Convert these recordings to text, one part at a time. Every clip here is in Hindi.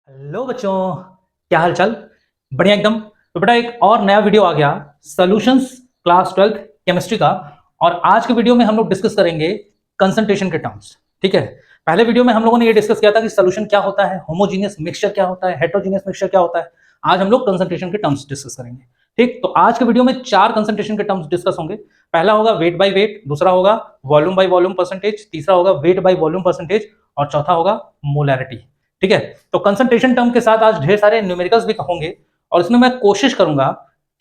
हेलो बच्चों, क्या हाल चाल। बढ़िया एकदम। तो बेटा एक और नया वीडियो आ गया सॉल्यूशंस क्लास 12th केमिस्ट्री का। और आज के वीडियो में हम लोग डिस्कस करेंगे कंसंट्रेशन के टर्म्स। ठीक है, पहले वीडियो में हम लोगों ने ये डिस्कस किया था कि सॉल्यूशन क्या होता है, होमोजीनियस मिक्सचर क्या होता है, हेटेरोजीनियस मिक्सचर क्या होता है। आज हम लोग कंसंट्रेशन के टर्म्स डिस्कस करेंगे। ठीक, तो आज के वीडियो में 4 कंसंट्रेशन के टर्म्स डिस्कस होंगे। पहला होगा वेट बाय वेट, दूसरा होगा वॉल्यूम बाय वॉल्यूम परसेंटेज, तीसरा होगा वेट बाय वॉल्यूम परसेंटेज और चौथा होगा मोलैरिटी। ठीक है, तो कंसंट्रेशन टर्म के साथ आज ढेर सारे न्यूमेरिकल्स भी होंगे और इसमें मैं कोशिश करूंगा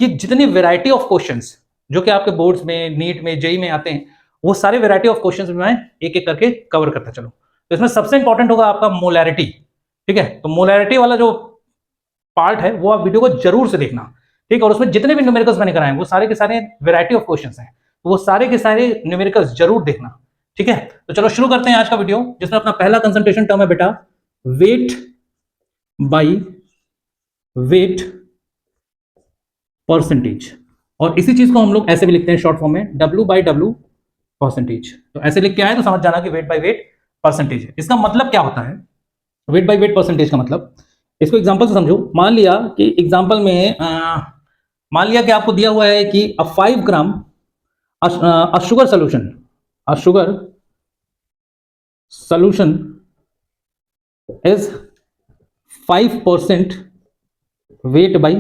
कि जितनी वैरायटी ऑफ क्वेश्चंस जो कि आपके बोर्ड्स में, नीट में, जेई में आते हैं, वो सारे वैरायटी ऑफ क्वेश्चंस में मैं एक एक करके कवर करता चलूं। तो इसमें सबसे इंपॉर्टेंट होगा आपका मोलैरिटी। ठीक है, तो मोलैरिटी वाला जो पार्ट है वो आप वीडियो को जरूर से देखना। ठीक है, और उसमें जितने भी न्यूमेरिकल्स मैंने कराए वो सारे के सारे वैरायटी ऑफ क्वेश्चंस हैं, तो वो सारे के सारे न्यूमेरिकल्स जरूर देखना। ठीक है, तो चलो शुरू करते हैं आज का वीडियो, जिसमें अपना पहला कंसंट्रेशन टर्म है बेटा वेट बाई वेट परसेंटेज। और इसी चीज को हम लोग ऐसे भी लिखते हैं शॉर्ट फॉर्म में W बाई W परसेंटेज। तो ऐसे लिख के आए तो समझ जाना कि वेट बाई वेट परसेंटेज है। इसका मतलब क्या होता है वेट बाई वेट परसेंटेज का मतलब, इसको एग्जांपल से समझो। मान लिया कि एग्जांपल में मान लिया कि आपको दिया हुआ है कि 5 gram sugar solution, sugar solution is 5% weight by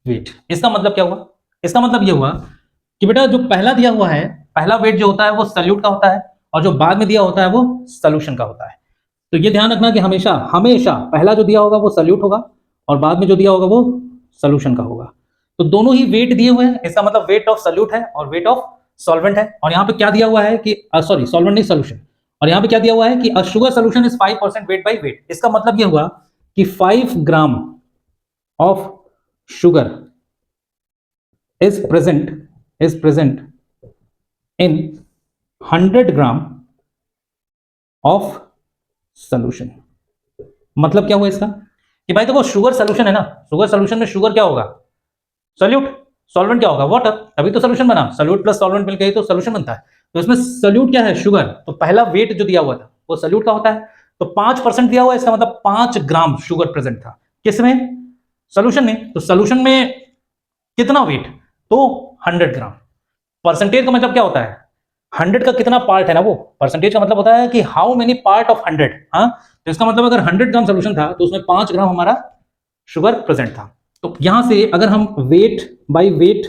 weight. इसका मतलब क्या हुआ? इसका मतलब ये हुआ कि बेटा जो पहला दिया हुआ है, पहला वेट जो होता है वो सल्यूट का होता है और जो बाद में दिया होता है वो सोल्यूशन का होता है। तो ये ध्यान रखना कि हमेशा हमेशा पहला जो दिया होगा वो सल्यूट होगा और बाद में जो दिया होगा वो सोल्यूशन का होगा। तो दोनों ही वेट दिए हुए हैं, इसका मतलब वेट ऑफ सल्यूट है और वेट ऑफ सॉल्वेंट है। और यहाँ पे क्या दिया हुआ है कि सॉरी सॉल्वेंट नहीं सोल्यूशन, और यहाँ पे क्या दिया हुआ है कि a sugar solution is 5% weight by weight. इसका मतलब ये हुआ कि 5 gram of sugar is present in 100 gram of solution. मतलब क्या हुआ इसका कि भाई देखो शुगर सॉल्यूशन है ना, शुगर सॉल्यूशन में शुगर क्या होगा? सॉल्यूट। सॉल्वेंट क्या होगा? वाटर। तभी तो सॉल्यूशन बना, सॉल्यूट प्लस सॉल्वेंट मिलकर ही तो सॉल्यूशन बनता है। तो इसमें सॉल्यूट क्या है? शुगर। तो पहला वेट जो दिया हुआ था वो सॉल्यूट का होता है। तो 5% दिया हुआ है, इसका मतलब 5 ग्राम शुगर प्रेजेंट था किसमें? सॉल्यूशन में। तो सॉल्यूशन में कितना वेट? तो 100 ग्राम। परसेंटेज का मतलब क्या होता है? 100 का कितना पार्ट है ना, वो परसेंटेज का मतलब होता है कि हाउ मेनी पार्ट ऑफ 100। हाँ, तो इसका मतलब अगर 100 ग्राम सोल्यूशन था तो उसमें 5 ग्राम हमारा शुगर प्रेजेंट था। तो यहां से अगर हम वेट बाई वेट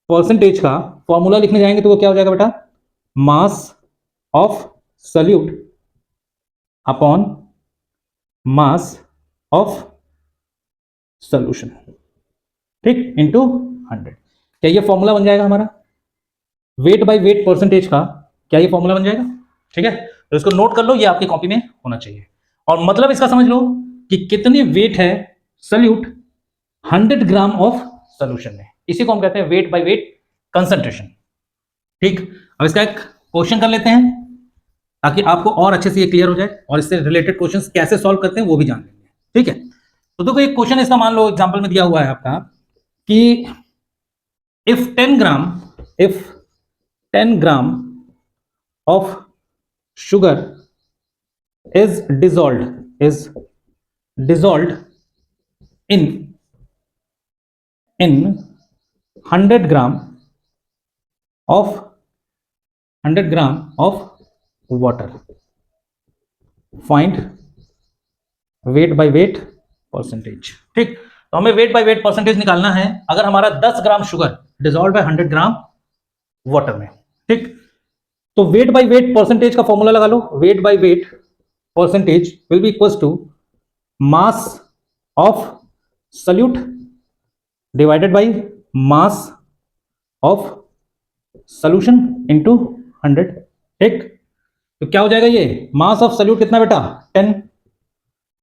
परसेंटेज का फॉर्मूला लिखने जाएंगे तो वो क्या हो जाएगा बेटा? मास of solute upon mass of solution, ठीक, इनटू 100। क्या ये फॉर्मूला बन जाएगा हमारा वेट बाय वेट परसेंटेज का? क्या ये फॉर्मूला बन जाएगा? ठीक है, तो इसको नोट कर लो, ये आपकी कॉपी में होना चाहिए। और मतलब इसका समझ लो कि कितनी वेट है सल्यूट 100 ग्राम ऑफ सोल्यूशन में, इसी को हम कहते हैं वेट बाय वेट कंसंट्रेशन। ठीक, अब इसका एक क्वेश्चन कर लेते हैं ताकि आपको और अच्छे से ये क्लियर हो जाए और इससे रिलेटेड क्वेश्चंस कैसे सॉल्व करते हैं वो भी जान लेंगे। ठीक है, तो देखो एक क्वेश्चन इसका मान लो एग्जांपल में दिया हुआ है आपका कि if 10 gram of sugar is dissolved in 100 gram of water, find weight by weight percentage। ठीक, तो हमें वेट बाय वेट परसेंटेज निकालना है अगर हमारा 10 gram sugar dissolve by 100 gram water में। ठीक, तो वेट बाय वेट परसेंटेज का फॉर्मूला लगा लो। Weight by weight percentage will be equals to mass of solute divided by mass of solution into 100। ठीक, तो क्या हो जाएगा ये? मास ऑफ सल्यूट कितना बेटा? 10।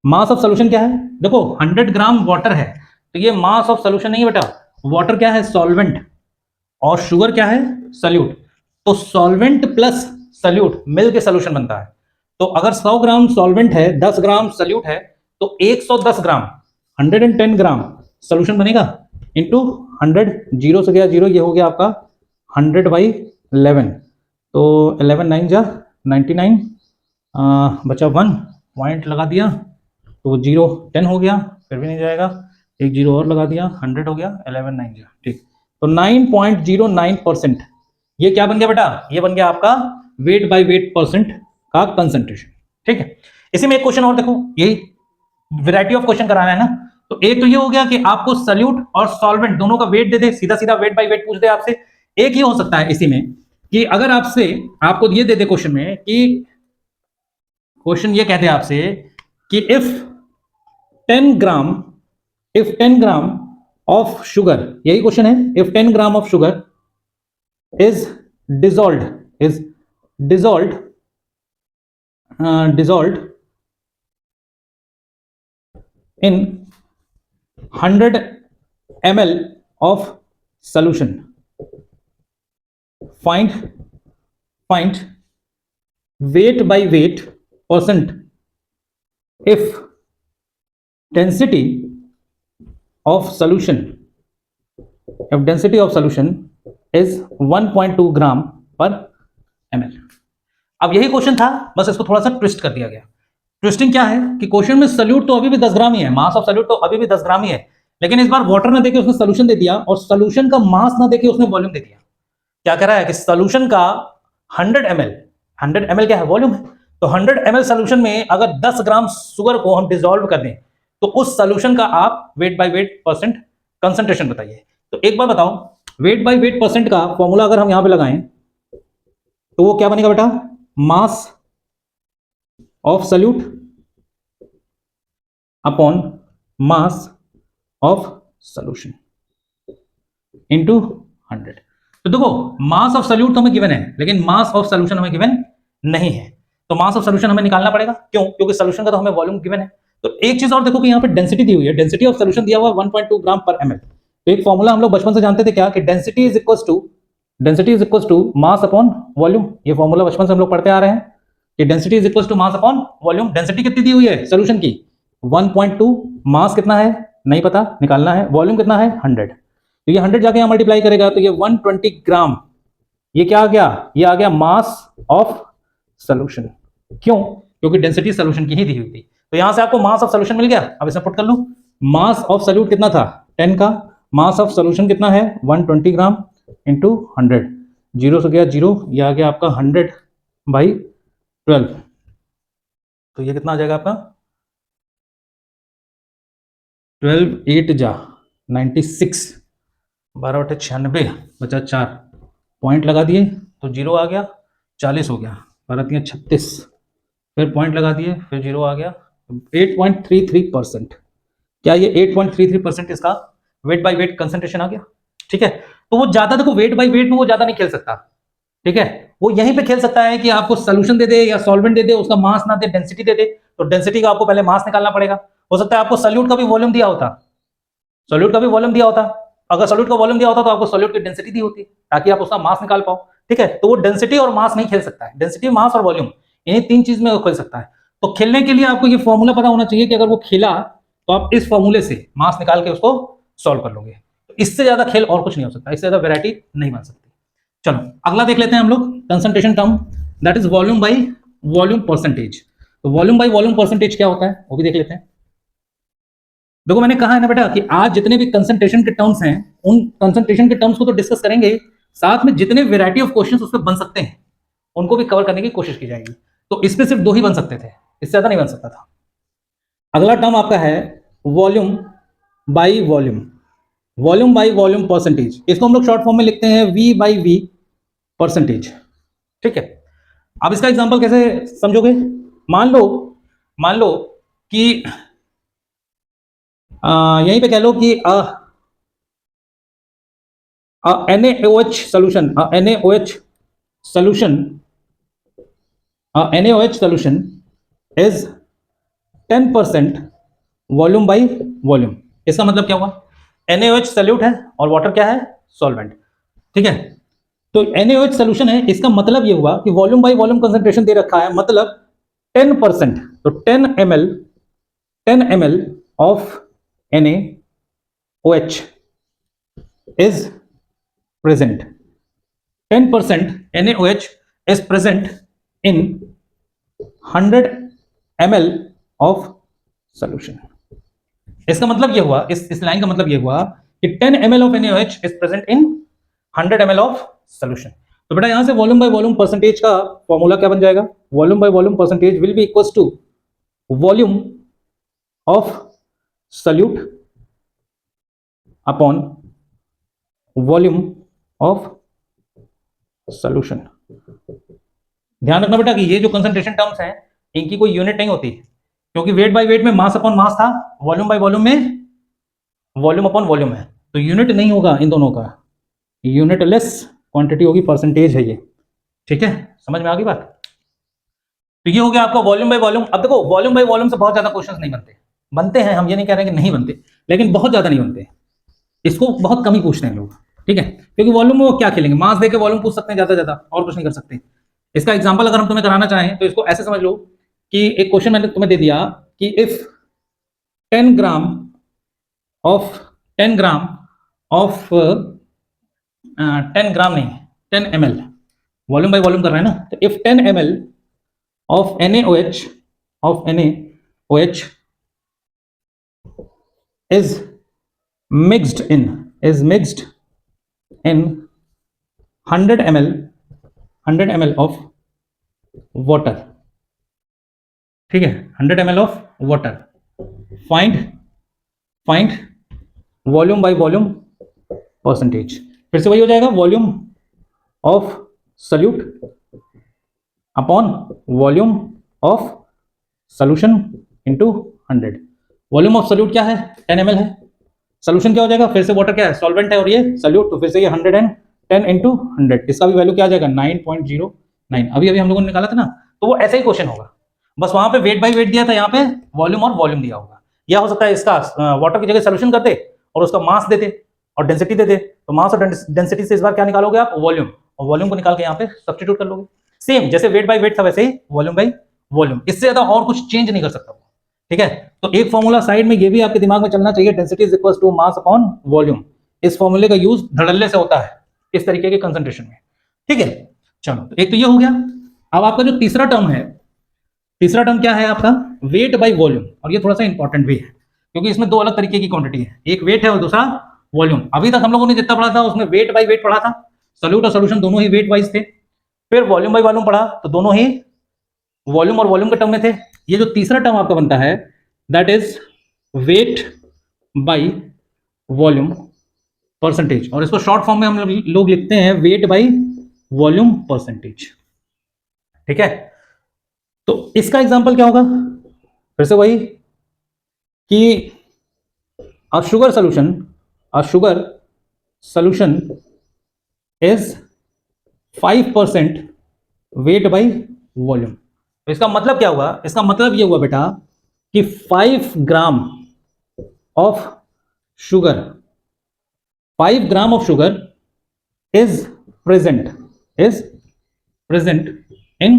मास ऑफ सॉल्यूशन क्या है? देखो 100 ग्राम वाटर है तो ये मास ऑफ सॉल्यूशन नहीं है बेटा, वाटर क्या है? सॉल्वेंट, और शुगर क्या है? सल्यूट। तो सॉल्वेंट प्लस सल्यूट मिल के सोल्यूशन बनता है। तो अगर 100 ग्राम सॉल्वेंट है, 10 ग्राम सल्यूट है, तो 110 ग्राम 110 ग्राम सोल्यूशन बनेगा इनटू 100। जीरो से गया जीरो, ये हो गया आपका 100 बाई 11। तो 11 9 जा 99, बचा 1 पॉइंट लगा दिया तो 0 10 हो गया, फिर भी नहीं जाएगा, एक 0 और लगा दिया, 100 हो गया, 11 9 गया, ठीक। तो 9.09%, ये क्या बन गया बेटा, ये बन गया आपका वेट बाय वेट परसेंट का कंसंट्रेशन, ठीक है। इसी में एक क्वेश्चन और देखो, यही वैरायटी ऑफ क्वेश्चन कराना है ना, तो एक तो ये हो गया कि आपको सल्यूट और सॉल्वेंट दोनों का वेट दे दे, सीधा सीधा वेट बाय वेट पूछ दे आपसे। एक ये हो सकता है इसी में कि अगर आपको ये दे दे क्वेश्चन में कि क्वेश्चन ये कहते हैं आपसे कि इफ 10 ग्राम ऑफ शुगर, यही क्वेश्चन है, if 10 gram of sugar is dissolved in 100 ml of solution, find weight by weight percent if density of solution is 1.2 ग्राम पर ml। अब यही क्वेश्चन था, बस इसको थोड़ा सा ट्विस्ट कर दिया गया। ट्विस्टिंग क्या है कि क्वेश्चन में सल्यूट तो अभी भी 10 ग्राम ही है, मास ऑफ सल्यूट तो अभी भी 10 ग्राम ही है, लेकिन इस बार वाटर ना देके उसने सोल्यूशन दे दिया और सोल्यूशन का मास ना देके उसने वॉल्यूम दे दिया। क्या कह रहा है कि सोल्यूशन का 100 ml क्या है, वॉल्यूम है, तो 100 ml सोल्यूशन में अगर 10 ग्राम शुगर को हम डिसॉल्व कर दें तो उस सोल्यूशन का आप wait by wait percent concentration बताइए। तो एक बार बताओ, वेट बाय वेट परसेंट का फॉर्मूला अगर हम यहां पे लगाएं तो वो क्या बनेगा बेटा, मास of solute upon mass of solution into 100। तो देखो मास ऑफ सल्यूट तो हमें गिवन है, लेकिन मास ऑफ सॉल्यूशन हमें गिवन नहीं है, तो मास ऑफ सॉल्यूशन हमें निकालना पड़ेगा। क्यों? क्योंकि सॉल्यूशन का तो हमें वॉल्यूम गिवन है। तो एक चीज और देखो कि यहाँ पे डेंसिटी दी हुई है, डेंसिटी ऑफ सॉल्यूशन दिया हुआ 1.2 ग्राम पर ml। तो एक फॉर्मूला हम लोग बचपन से जानते थे क्या, कि density is equal to mass upon volume. ये फॉर्मूला बचपन से हम लोग पढ़ते आ रहे हैं कि density is equal to mass upon volume. Density कितनी दी हुई है सॉल्यूशन की, 1.2, मास कितना है नहीं पता, निकालना है, वॉल्यूम कितना है 100, तो ये 100 जाके यहां मल्टीप्लाई करेगा तो ये 120 ग्राम, ये क्या आ गया, ये आ गया मास ऑफ सॉल्यूशन। क्यों? क्योंकि डेंसिटी सॉल्यूशन की ही दी हुई थी। तो यहां से आपको मास ऑफ सॉल्यूशन मिल गया। अब इसमें पुट कर लो, मास ऑफ सॉल्यूट कितना था 10 का, मास ऑफ सॉल्यूशन कितना है 120 ग्राम इंटू 100, जीरो से गया जीरो, ये आ गया आपका 100/12, तो ये कितना आ जाएगा आपका 12 8 जा 96, 12 8 96 बचा 4, पॉइंट लगा दिए तो जीरो आ गया, 40 हो गया, 12 36, फिर पॉइंट लगा दिए फिर जीरो आ गया, 8.33%। क्या ये 8.33% इसका वेट बाय वेट कंसंट्रेशन आ गया? ठीक है, तो वो ज्यादा देखो वेट बाय वेट में वो ज्यादा नहीं खेल सकता, ठीक है, वो यहीं पे खेल सकता है कि आपको सोल्यूशन दे दे या सॉल्वेंट दे दे, उसका मास ना दे, डेंसिटी दे दे, तो डेंसिटी का आपको पहले मास निकालना पड़ेगा। हो सकता है आपको सॉल्यूट का भी वॉल्यूम दिया होता, अगर सॉल्यूट का वॉल्यूम दिया होता तो आपको सॉल्यूट की डेंसिटी दी होती ताकि आप उसका मास निकाल पाओ। ठीक है, तो वो डेंसिटी और मास नहीं खेल सकता है, डेंसिटी, मास और वॉल्यूम, इन्हीं तीन चीज में वो खेल सकता है। तो खेलने के लिए आपको ये फॉर्मूला पता होना चाहिए कि अगर वो खेला तो आप इस फॉर्मूले से मास निकाल के उसको सॉल्व कर लोगे। तो इससे ज्यादा खेल और कुछ नहीं हो सकता, इससे ज्यादा वैरायटी नहीं बन सकती। चलो अगला देख लेते हैं हम लोग, concentration term, that is volume by volume percentage. तो वॉल्यूम बाई वॉल्यूम परसेंटेज क्या होता है वो भी देख लेते हैं। देखो मैंने कहा है ना बेटा कि आज जितने भी कंसंट्रेशन के टर्म्स हैं उन कंसंट्रेशन के टर्म्स को तो डिस्कस करेंगे, साथ में जितने वैरायटी ऑफ क्वेश्चंस उसमें बन सकते हैं उनको भी कवर करने की कोशिश की जाएगी। तो इसमें सिर्फ दो ही बन सकते थे, इससे ज्यादा नहीं बन सकता था। अगला टर्म आपका है वॉल्यूम बाई वॉल्यूम परसेंटेज। इसको हम लोग शॉर्ट फॉर्म में लिखते हैं V/V परसेंटेज। ठीक है, अब इसका एग्जांपल कैसे समझोगे? मान लो कि यहीं पे कह लो कि NaOH solution is 10% volume by volume. इसका मतलब क्या हुआ, NaOH सॉल्यूट है और वाटर क्या है, सॉल्वेंट। ठीक है, तो NaOH सॉल्यूशन है, इसका मतलब ये हुआ कि वॉल्यूम बाई वॉल्यूम कंसंट्रेशन दे रखा है, मतलब 10%, तो 10 ml of NaOH is present, 10% NaOH is present in 100 ml of solution. इसका मतलब ये हुआ, इस लाइन का मतलब ये हुआ कि 10 ml of NaOH is present in 100 ml of solution. तो बेटा यहां से वॉल्यूम बाय वॉल्यूम परसेंटेज का फॉर्मूला क्या बन जाएगा? Volume by volume percentage will be equals to volume of solute upon volume of solution. ध्यान रखना बेटा कि ये जो कंसंट्रेशन टर्म्स हैं इनकी कोई यूनिट नहीं होती, क्योंकि वेट बाय वेट में मास अपॉन मास था, वॉल्यूम बाय वॉल्यूम में वॉल्यूम अपॉन वॉल्यूम है, तो यूनिट नहीं होगा इन दोनों का, यूनिटलेस क्वांटिटी होगी, परसेंटेज है ये। ठीक है, समझ में आ गई बात? तो ये हो गया आपका वॉल्यूम बाय वॉल्यूम। अब देखो वॉल्यूम बाय वॉल्यूम से बहुत ज्यादा क्वेश्चंस नहीं बनते, बनते हैं, हम ये नहीं कह रहे कि नहीं बनते, लेकिन बहुत ज्यादा नहीं बनते, इसको बहुत कम ही पूछते हैं लोग। ठीक है, क्योंकि वॉल्यूम में वो क्या खेलेंगे, मास देके वॉल्यूम पूछ सकते हैं ज्यादा ज्यादा, और कुछ नहीं कर सकते। इसका एग्जांपल अगर हम तुम्हें कराना चाहें तो इसको ऐसे समझ लो कि एक क्वेश्चन मैंने तुम्हें दे दिया कि if 10 gram of 10 gram of 10 ग्राम नहीं 10 ml, वॉल्यूम बाय वॉल्यूम कर रहे हैं ना, तो if 10 ml of NaOH is mixed in 100 ml of water, ठीक है, 100 ml of water, find volume by volume percentage. फिर से वही हो जाएगा, volume of solute upon volume of solution into 100। Volume of solute क्या है? 10 ml है, सॉल्यूशन क्या हो जाएगा, फिर से वाटर क्या है, सॉल्वेंट है, और ये सॉल्यूट, तो फिर से ये 110 इनटू 100, इसका भी वैल्यू क्या आ जाएगा 9.09। अभी अभी हम लोगों ने निकाला था ना, तो वो ऐसे ही क्वेश्चन होगा, बस वहां पे वेट बाय वेट दिया था, यहाँ पे वॉल्यूम और वॉल्यूम दिया होगा। या हो सकता है इसका वाटर की जगह सॉल्यूशन कर दे और उसका मास देते और डेंसिटी दे दे, तो मास और डेंसिटी से इस बार क्या निकालोगे आप, वॉल्यूम, और वॉल्यूम को निकाल के यहाँ पे सब्स्टिट्यूट कर लोगे। सेम जैसे वेट बाय वेट था वैसे ही वॉल्यूम बाय वॉल्यूम, इससे ज्यादा और कुछ चेंज नहीं कर सकता। ठीक है, तो एक फॉर्मूला साइड में ये भी आपके दिमाग में चलना चाहिए, density is equal to mass upon volume. इस फॉर्मूले का यूज धड़ल्ले से होता है इस तरीके के कंसंट्रेशन में। ठीक है, चलो तो एक तो ये हो गया। अब आपका जो तीसरा टर्म है, तीसरा टर्म क्या है आपका, वेट बाय वॉल्यूम, और ये थोड़ा सा इंपॉर्टेंट भी है क्योंकि इसमें दो अलग तरीके की क्वांटिटी है, एक वेट है और दूसरा वॉल्यूम। अभी तक हम लोगों ने जितना पढ़ा था उसमें वेट बाय वेट पढ़ा था, सॉल्यूट और सॉल्यूशन दोनों ही वेट वाइज थे। फिर वॉल्यूम बाय वॉल्यूम पढ़ा तो दोनों ही वॉल्यूम और वॉल्यूम के टर्म में थे। ये जो तीसरा टर्म आपका बनता है that is wait by volume percentage, और इसको शॉर्ट फॉर्म में हम लोग लिखते हैं वेट बाय वॉल्यूम परसेंटेज। ठीक है, तो इसका एग्जांपल क्या होगा, फिर से वही कि a sugar solution is 5% weight by volume। तो इसका मतलब क्या हुआ, इसका मतलब ये हुआ बेटा कि 5 gram of sugar, 5 gram of sugar is present in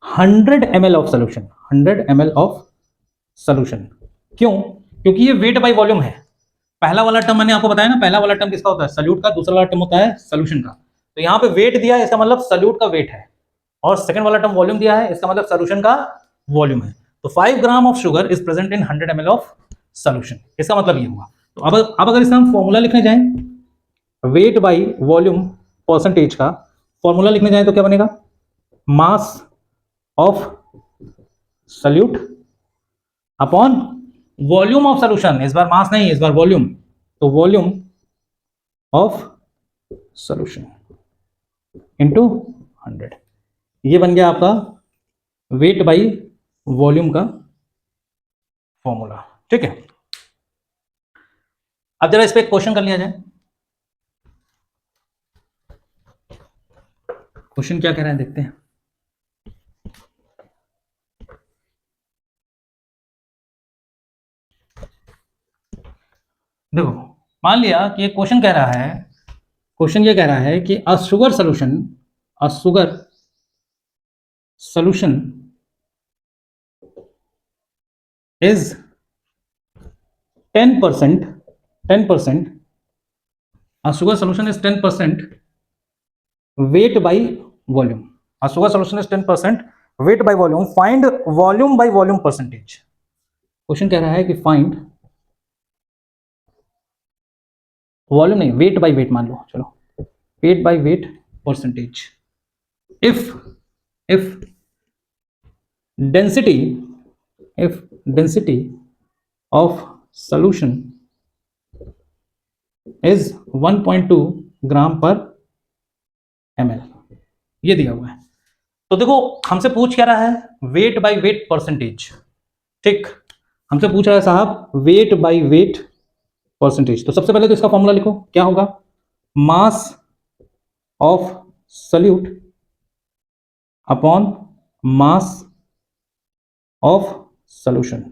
100 ml of solution, 100 ml of solution. क्यों? क्योंकि ये वेट बाय वॉल्यूम है। पहला वाला टर्म मैंने आपको बताया ना, पहला वाला टर्म किसका होता है, सॉल्यूट का, दूसरा वाला टर्म होता है सॉल्यूशन का। तो यहाँ पे वेट दिया है, इसका मतलब सॉल्यूट का वेट है, और सेकंड वाला टर्म वॉल्यूम दिया है, इसका मतलब सॉल्यूशन का वॉल्यूम है। तो 5 gram of sugar is present in 100 ml of solution, इसका मतलब ये हुआ। तो अब अगर इसका हम फॉर्मूला लिखने जाएं, वेट बाय वॉल्यूम परसेंटेज का फॉर्मूला लिखने जाएं तो क्या बनेगा, mass of solute upon volume of solution, इस बार मास नहीं, इस बार वॉल्यूम, तो वॉल्यूम ऑफ सॉल्यूशन इनटू 100। ये बन गया आपका वेट बाय वॉल्यूम का फॉर्मूला। ठीक है, अब जरा इस पे एक क्वेश्चन कर लिया जाए। क्वेश्चन क्या कह रहे हैं देखते हैं। देखो मान लिया कि एक क्वेश्चन कह रहा है, क्वेश्चन ये कह रहा है कि a sugar solution is 10%, a sugar solution is 10% weight by volume, a sugar solution is 10% weight by volume, find volume by volume percentage। Question कह रहा है कि फाइंड वॉल्यूम नहीं, वेट बाय वेट मान लो, चलो wait by weight percentage if density of solution is 1.2 ग्राम पर ml, ये दिया हुआ है। तो देखो हमसे पूछ क्या रहा है, वेट बाय वेट परसेंटेज। ठीक, हमसे पूछ रहा है साहब वेट बाय वेट परसेंटेज। तो सबसे पहले तो इसका फॉर्मूला लिखो, क्या होगा, mass of solute upon mass of solution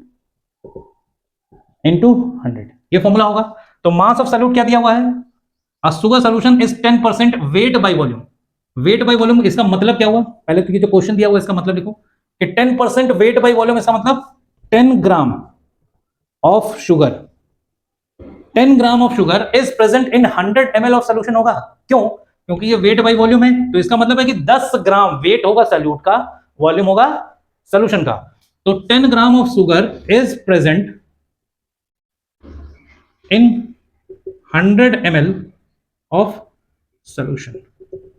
into 100, ये फॉर्मूला होगा। तो मास ऑफ सॉल्यूट क्या दिया हुआ है, a sugar solution is 10% weight by volume. Weight by volume इसका मतलब क्या हुआ, पहले तो ये जो क्वेश्चन दिया हुआ इसका मतलब लिखो कि 10% वेट बाय वॉल्यूम, इसका मतलब 10 gram of sugar, 10 gram of sugar is present in 100 ml of solution होगा। क्यों, क्योंकि ये वेट बाय वॉल्यूम है, तो इसका मतलब है कि 10 ग्राम वेट होगा सॉल्यूट का, वॉल्यूम होगा सॉल्यूशन का। तो 10 gram of sugar is present in 100 ml of solution,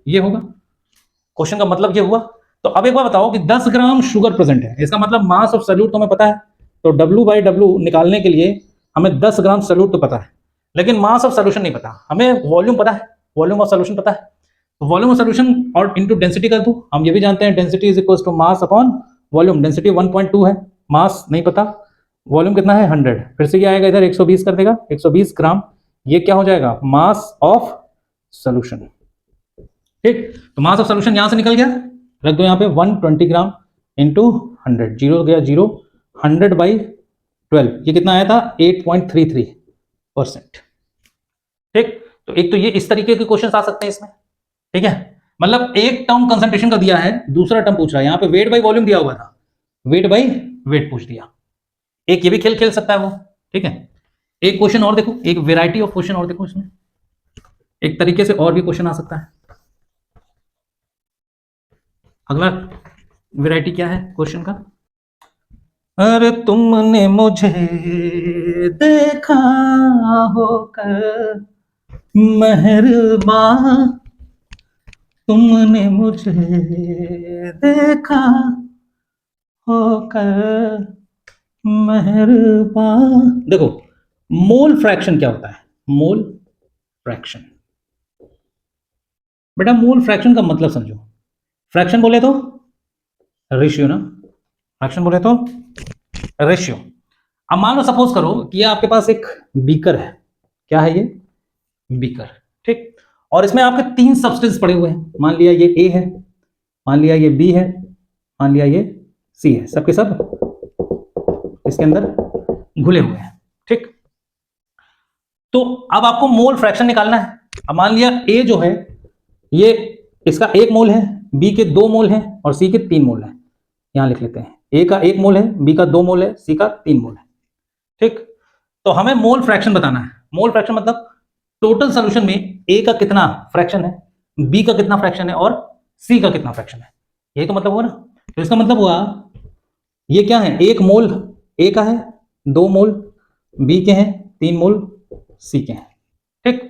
ये होगा। क्वेश्चन का मतलब ये हुआ। तो अब एक बार बताओ कि 10 ग्राम शुगर प्रेजेंट है, इसका मतलब मास ऑफ सॉल्यूट तो हमें पता है, तो W/W निकालने के लिए हमें 10 ग्राम सॉल्यूट तो पता है, लेकिन मास ऑफ सॉल्यूशन नहीं पता, हमें वॉल्यूम पता है, वॉल्यूम ऑफ सॉल्यूशन पता है। तो वॉल्यूम ऑफ सॉल्यूशन और इनटू डेंसिटी कर दूं, हम ये भी जानते हैं density is equal to mass upon volume. Density 1.2 है, मास नहीं पता, वॉल्यूम कितना है 100, फिर से क्या आएगा इधर 120 कर देगा, 120 ग्राम, ये क्या हो जाएगा मास ऑफ सॉल्यूशन। ठीक, तो मास ऑफ सॉल्यूशन यहां से निकल गया, रख दो यहां पे 120 ग्राम इंटू 100, जीरो गया जीरो, 100/12, ये कितना आया था 8.33%। ठीक, तो एक तो ये इस तरीके के क्वेश्चन आ सकते हैं इसमें। ठीक है, मतलब एक टर्म कंसंट्रेशन का दिया है, दूसरा टर्म पूछ रहा है, यहां पे वेट बाय वॉल्यूम दिया हुआ था, वेट बाय वेट पूछ दिया। एक ये भी खेल खेल सकता है वो। ठीक है, एक क्वेश्चन और देखो, एक वेराइटी ऑफ क्वेश्चन और देखो इसमें, एक तरीके से और भी क्वेश्चन आ सकता है। अगला वैरायटी क्या है क्वेश्चन का, अरे तुमने मुझे देखा होकर मेहरबान, तुमने मुझे देखा होकर मेहरबान। देखो मोल फ्रैक्शन क्या होता है, मोल फ्रैक्शन, बेटा मोल फ्रैक्शन का मतलब समझो। फ्रैक्शन बोले तो रेशियो ना, फ्रैक्शन बोले तो रेशियो। अब मान लो सपोज करो कि ये आपके पास एक बीकर है, क्या है ये बीकर, ठीक, और इसमें आपके 3 सब्सटेंस पड़े हुए हैं, मान लिया ये ए है, मान लिया ये बी है, मान लिया ये सी है, सबके सब इसके अंदर घुले हुए हैं। ठीक, तो अब आपको मोल फ्रैक्शन निकालना है। अब मान लिया ए जो है ये इसका 1 मोल है, बी के 2 मोल है और सी के 3 मोल है, यहां लिख लेते हैं, ए का 1 मोल है, बी का 2 मोल है, सी का 3 मोल है। ठीक, तो हमें मोल फ्रैक्शन बताना है। मोल फ्रैक्शन मतलब टोटल सॉल्यूशन में ए का कितना फ्रैक्शन है, बी का कितना फ्रैक्शन है और सी का कितना फ्रैक्शन है, यही तो मतलब हुआ ना। तो इसका मतलब हुआ ये क्या है, 1 मोल ए का है, 2 मोल बी के हैं, 3 मोल सी के हैं। ठीक,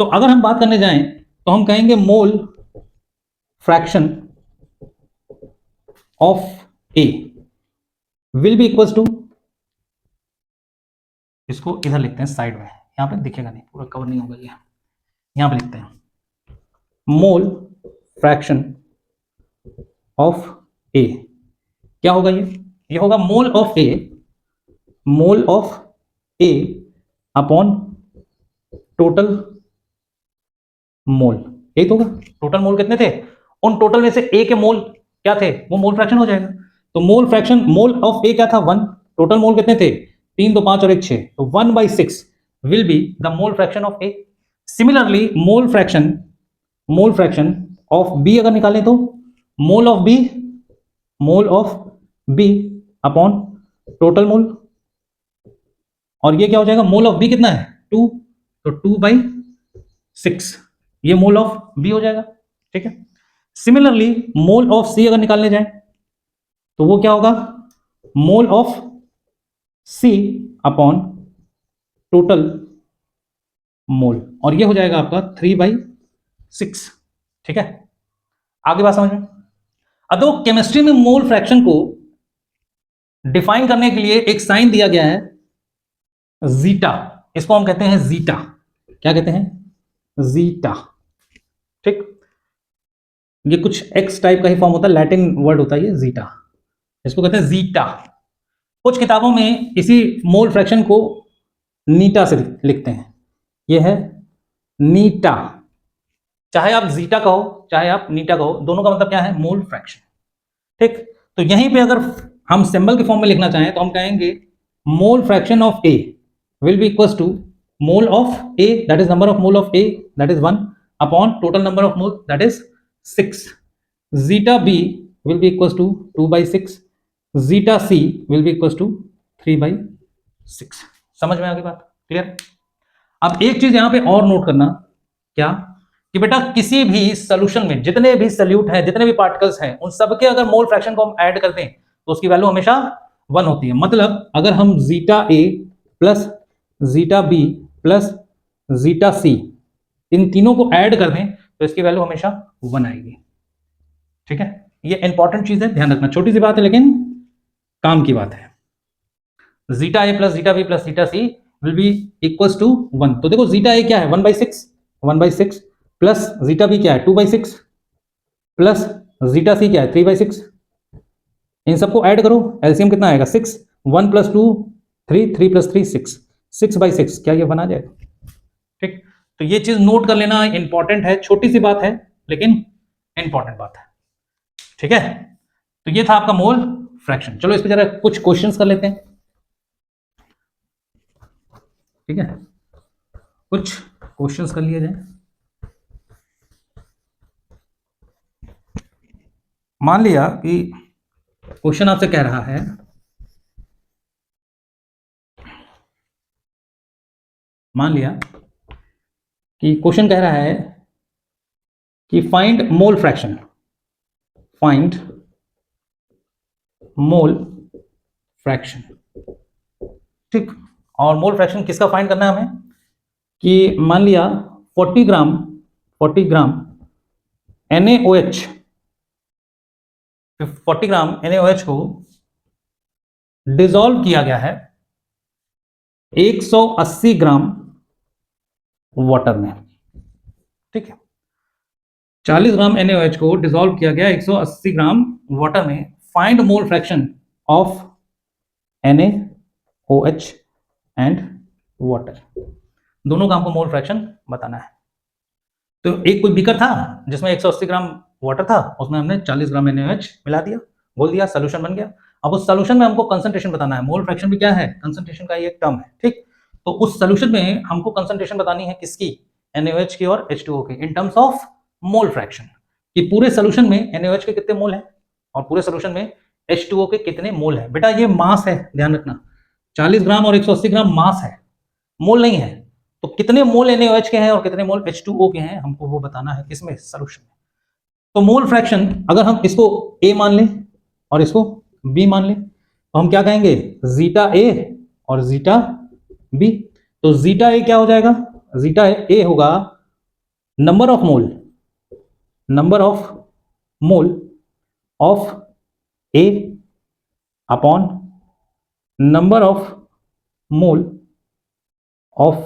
तो अगर हम बात करने जाएं तो हम कहेंगे mole fraction of A will be equals to, इसको इधर लिखते हैं साइड में, यहां पे दिखेगा नहीं, पूरा कवर नहीं होगा ये, यहां पे लिखते हैं मोल फ्रैक्शन ऑफ ए, क्या होगा ये होगा मोल of A, mole of A upon total मोल, यही तो होगा। टोटल मोल कितने थे, उन टोटल में से ए के मोल क्या थे, वो मोल फ्रैक्शन हो जाएगा। तो मोल फ्रैक्शन, मोल ऑफ ए क्या था 1, टोटल मोल कितने थे 3 2 5 और 1 6, तो 1/6 will be the mole fraction of A. Similarly mole fraction of B अगर निकालें तो mole of B upon total mole, और ये क्या हो जाएगा, मोल ऑफ बी कितना है 2, तो 2/6 ये मोल ऑफ बी हो जाएगा। ठीक है, सिमिलरली मोल ऑफ सी अगर निकालने जाए तो वो क्या होगा, mole of C upon total mole, और ये हो जाएगा आपका 3/6। ठीक है, आगे बात समझ में। अब तो केमिस्ट्री में मोल फ्रैक्शन को डिफाइन करने के लिए एक साइन दिया गया है जीटा, इसको हम कहते हैं जीटा। क्या कहते हैं? जीटा। ठीक, ये कुछ एक्स टाइप का ही फॉर्म होता है, लैटिन वर्ड होता है ये जीटा, इसको कहते हैं जीटा। कुछ किताबों में इसी मोल फ्रैक्शन को नीटा से लिखते हैं, ये है नीटा। चाहे आप जीटा कहो चाहे आप नीटा कहो, दोनों का मतलब क्या है? Mole fraction. ठीक, तो यहीं पे अगर हम सिंबल के फॉर्म में लिखना चाहें तो हम कहेंगे mole fraction of A will be equals to mole of A, that is number of mole of A, that is 1 upon total number of mole, that is 6। Zeta B will be equals to 2/6, zeta C will be equals to 3/6। समझ में आ गई बात? क्लियर? अब एक चीज यहां पे और नोट करना, क्या कि बेटा किसी भी सॉल्यूशन में जितने भी सॉल्यूट हैं, जितने भी पार्टिकल्स हैं, उन सबके अगर मोल फ्रैक्शन को हम ऐड करते हैं तो उसकी वैल्यू हमेशा 1 होती है। मतलब अगर हम जीटा ए plus zeta B plus zeta c इन तीनों को ऐड कर दें तो इसकी वैल्यू हमेशा 1 आएगी। ठीक है, ये इंपॉर्टेंट चीज है, ध्यान रखना। छोटी सी बात है लेकिन काम की बात है। Zeta A plus zeta B plus zeta C will be equals to 1। तो देखो जीटा ए क्या है? 1/6 प्लस जीटा बी क्या है? 2/6 प्लस जीटा सी क्या है? 3/6। इन सबको ऐड करो, एलसीएम कितना आएगा? 6। 1 + 2 3, 3 + 3 6, 6/6। क्या ये बना जाएगा? ठीक, तो ये चीज नोट कर लेना, इंपॉर्टेंट है। छोटी सी बात है लेकिन इंपॉर्टेंट बात है। ठीक है, तो ये था आपका मोल फ्रैक्शन। चलो इस पे जरा कुछ क्वेश्चंस कर लेते हैं। ठीक है, कुछ क्वेश्चंस कर लिए जाए। मान लिया कि क्वेश्चन आपसे कह रहा है मान लिया कि क्वेश्चन कह रहा है कि find mole fraction, find mole fraction. ठीक, और मोल फ्रैक्शन किसका फाइंड करना है हमें? कि मान लिया 40 ग्राम NaOH, 40 ग्राम NaOH को डिसॉल्व किया गया है 180 ग्राम वाटर में। ठीक है, 40 ग्राम NaOH को डिसॉल्व किया गया 180 ग्राम वाटर में। Find mole fraction of NaOH and water. दोनों का हमको मोल फ्रैक्शन बताना है। तो एक कोई बीकर था जिसमें 180 ग्राम वाटर था, उसमें हमने 40 ग्राम NaOH मिला दिया, घोल दिया, सोल्यूशन बन गया। अब उस सोल्यूशन में हमको कंसंट्रेशन बताना है। मोल फ्रैक्शन भी क्या है? कंसंट्रेशन का ही एक टर्म है। ठीक, तो उस सोल्यूशन में हमको कंसंट्रेशन बतानी है किसकी? NaOH की और H2O की, in terms of mole fraction. कि पूरे सोल्यूशन में NaOH के कितने मोल हैं और पूरे सोल्यूशन में H2O के कितने मोल हैं। बेटा ये मास है, ध्यान रखना। 40 ग्राम और 180 ग्राम मास है, मोल नहीं है। तो कितने मोल NaOH के हैं और कितने मोल H2O के हैं, हमको वो बताना है किसमें? सॉल्यूशन में। तो मोल फ्रैक्शन अगर हम इसको A मान लें और इसको B मान लें तो हम क्या कहेंगे? जीटा A और जीटा B। तो जीटा A क्या हो जाएगा? जीटा A होगा number of mole of A upon number of mole of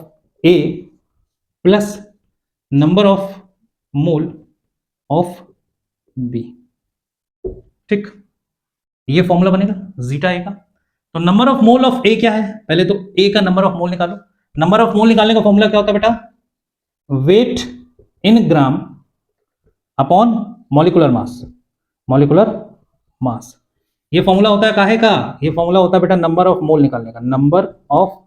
A plus number of mole of B। ठीक, ये फॉर्मूला बनेगा जीटा ए का। तो नंबर ऑफ मोल ऑफ ए क्या है? पहले तो ए का नंबर ऑफ मोल निकालो। नंबर ऑफ मोल निकालने का फॉर्मूला क्या होता है बेटा? Wait in gram upon molecular मास। ये फॉर्मूला होता है काहे का? ये फॉर्मूला होता है बेटा नंबर ऑफ मोल निकालने का, नंबर ऑफ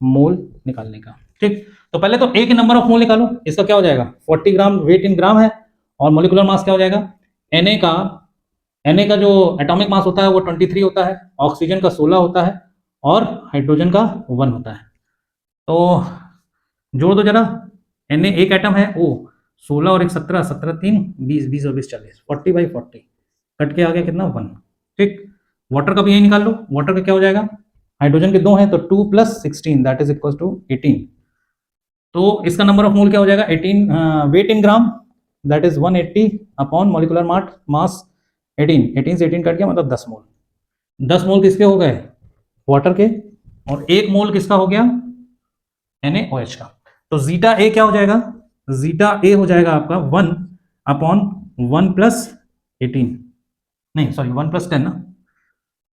मोल निकालने का। ठीक, तो पहले तो ए के नंबर ऑफ मोल निकालो। इसका क्या हो जाएगा? 40 ग्राम वेट इन ग्राम है और मॉलिक्यूलर मास क्या हो जाएगा? Na का जो एटॉमिक मास होता है वो 23 होता है, ऑक्सीजन का 16 होता है और हाइड्रोजन का 1 होता है। तो जोड़ दो जरा। Na एक एटम है, वो 16 और 1 17, 17 3 20, 20 और 20 40, 40/40 कट के आ गया कितना? 1। ठीक, वाटर का भी यही निकाल लो। वाटर का क्या हो जाएगा? हाइड्रोजन के 2 हैं तो 2 + 16 दैट इज इक्वल टू 18। तो इसका नंबर ऑफ मोल क्या हो जाएगा 18, weight in gram that is 180 upon molecular mass 18 से 18 कट गया मतलब 10 मोल। 10 मोल किसके हो गए वाटर के, और 1 मोल किसका हो गया NaOH का। तो जीटा ए क्या हो जाएगा, जीटा ए हो जाएगा आपका 1 अपॉन 1 + 18, नहीं सॉरी 1 + 10 ना,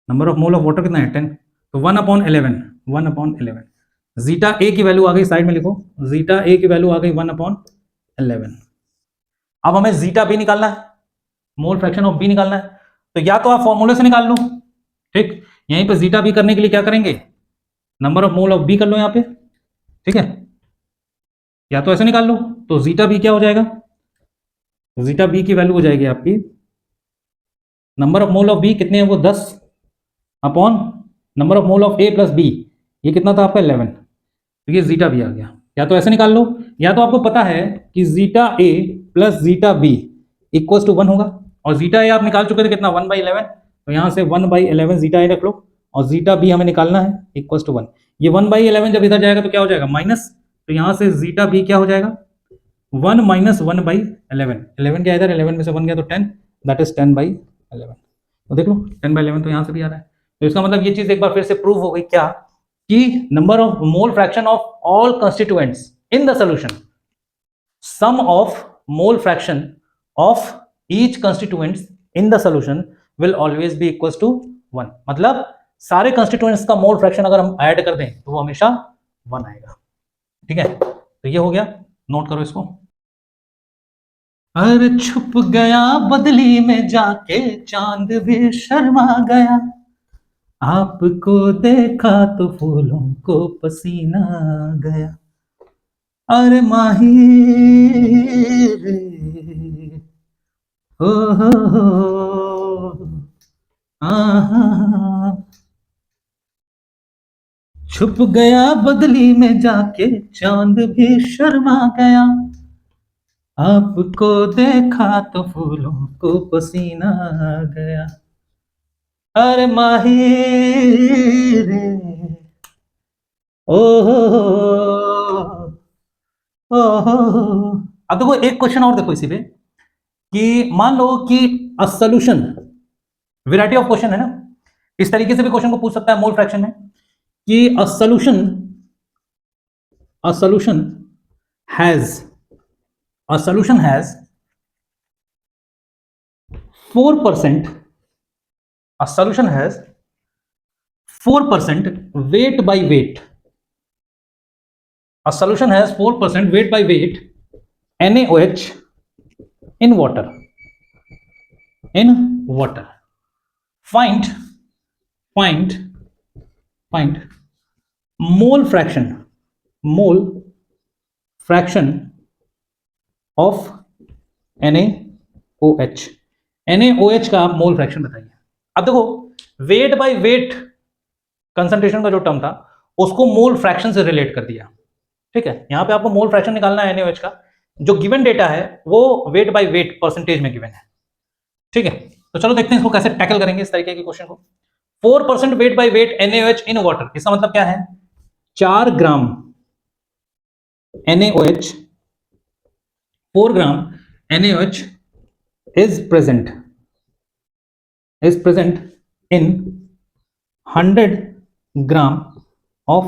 number of mole of water कितना है 10, तो 1 अपॉन 11, 1 अपॉन 11। जीटा ए की वैल्यू आ गई, साइड में लिखो, जीटा ए की वैल्यू आ गई 1 अपॉन 11। अब हमें जीटा बी निकालना है, मोल फ्रैक्शन ऑफ बी निकालना है, तो या तो आप फॉर्मूले से निकाल लो, ठीक, यहीं पे जीटा बी करने के लिए क्या करेंगे, number of mole of B कर लो यहाँ पे, ठीक है, या तो ऐसे निकाल लो, तो जीटा बी क्या हो जाएगा, जीटा बी की वैल्यू हो जाएगी आपकी, number of mole of B कितने हैं वो 10 upon number of mole of A plus B, ये कितना था आपका 11, तो ये जीटा बी आ गया। या तो ऐसे निकाल लो, या तो आपको पता है कि zeta A plus zeta B equal to 1 होगा, और जीटा ए आप निकाल चुके थे कितना 1/11, तो यहाँ से 1/11 जीटा ए रख लो, और जीटा बी हमें निकालना है इक्वल टू 1। ये 1/11 जब इधर जाएगा तो क्या हो जाएगा माइनस, तो यहाँ से जीटा बी क्या हो जाएगा 1 - 1/11, 11 क्या इधर 11 में से 1 गया तो 10 दैट इज 10/11। तो देख लो 10/11 तो यहाँ से भी आ रहा है, तो इसका मतलब ये चीज एक बार फिर से प्रूव हो गई क्या कि number of mole fraction of all constituents in the solution, sum of mole fraction of each constituents in the solution will always be equal to 1। मतलब सारे कंस्टिट्यूएंट्स का मोल फ्रैक्शन अगर हम ऐड कर दें तो वो हमेशा 1 आएगा, ठीक है। तो ये हो गया, नोट करो इसको। अरे छुप गया बदली में जाके चांद भी शर्मा गया, आपको देखा तो फूलों को पसीना गया, अरे माही रे हो आहा, छुप गया बदली में जाके चांद भी शर्मा गया, आपको देखा तो फूलों को पसीना गया, अरे माही रे ओ अब देखो एक क्वेश्चन और देखो इसी पे, कि मान लो कि a solution, variety of question है ना, इस तरीके से भी क्वेश्चन को पूछ सकता है मोल फ्रैक्शन में, कि a solution has 4%, a solution has 4% weight by weight, a solution has 4% weight by weight NaOH in water, find mole fraction of NaOH का आप मोल फ्रैक्शन बताइए। अब देखो वेट बाय वेट कंसंट्रेशन का जो टर्म था उसको मोल फ्रैक्शन से रिलेट कर दिया, ठीक है। यहां पे आपको मोल फ्रैक्शन निकालना है NaOH का, जो गिवन डेटा है वो वेट बाय वेट परसेंटेज में गिवन है, ठीक है। तो चलो देखते हैं इसको कैसे टैकल करेंगे इस तरीके के क्वेश्चन को। 4% wait by wait NaOH in water, इसका मतलब क्या है 4 ग्राम NaOH, 4 gram NaOH is present in 100 gram of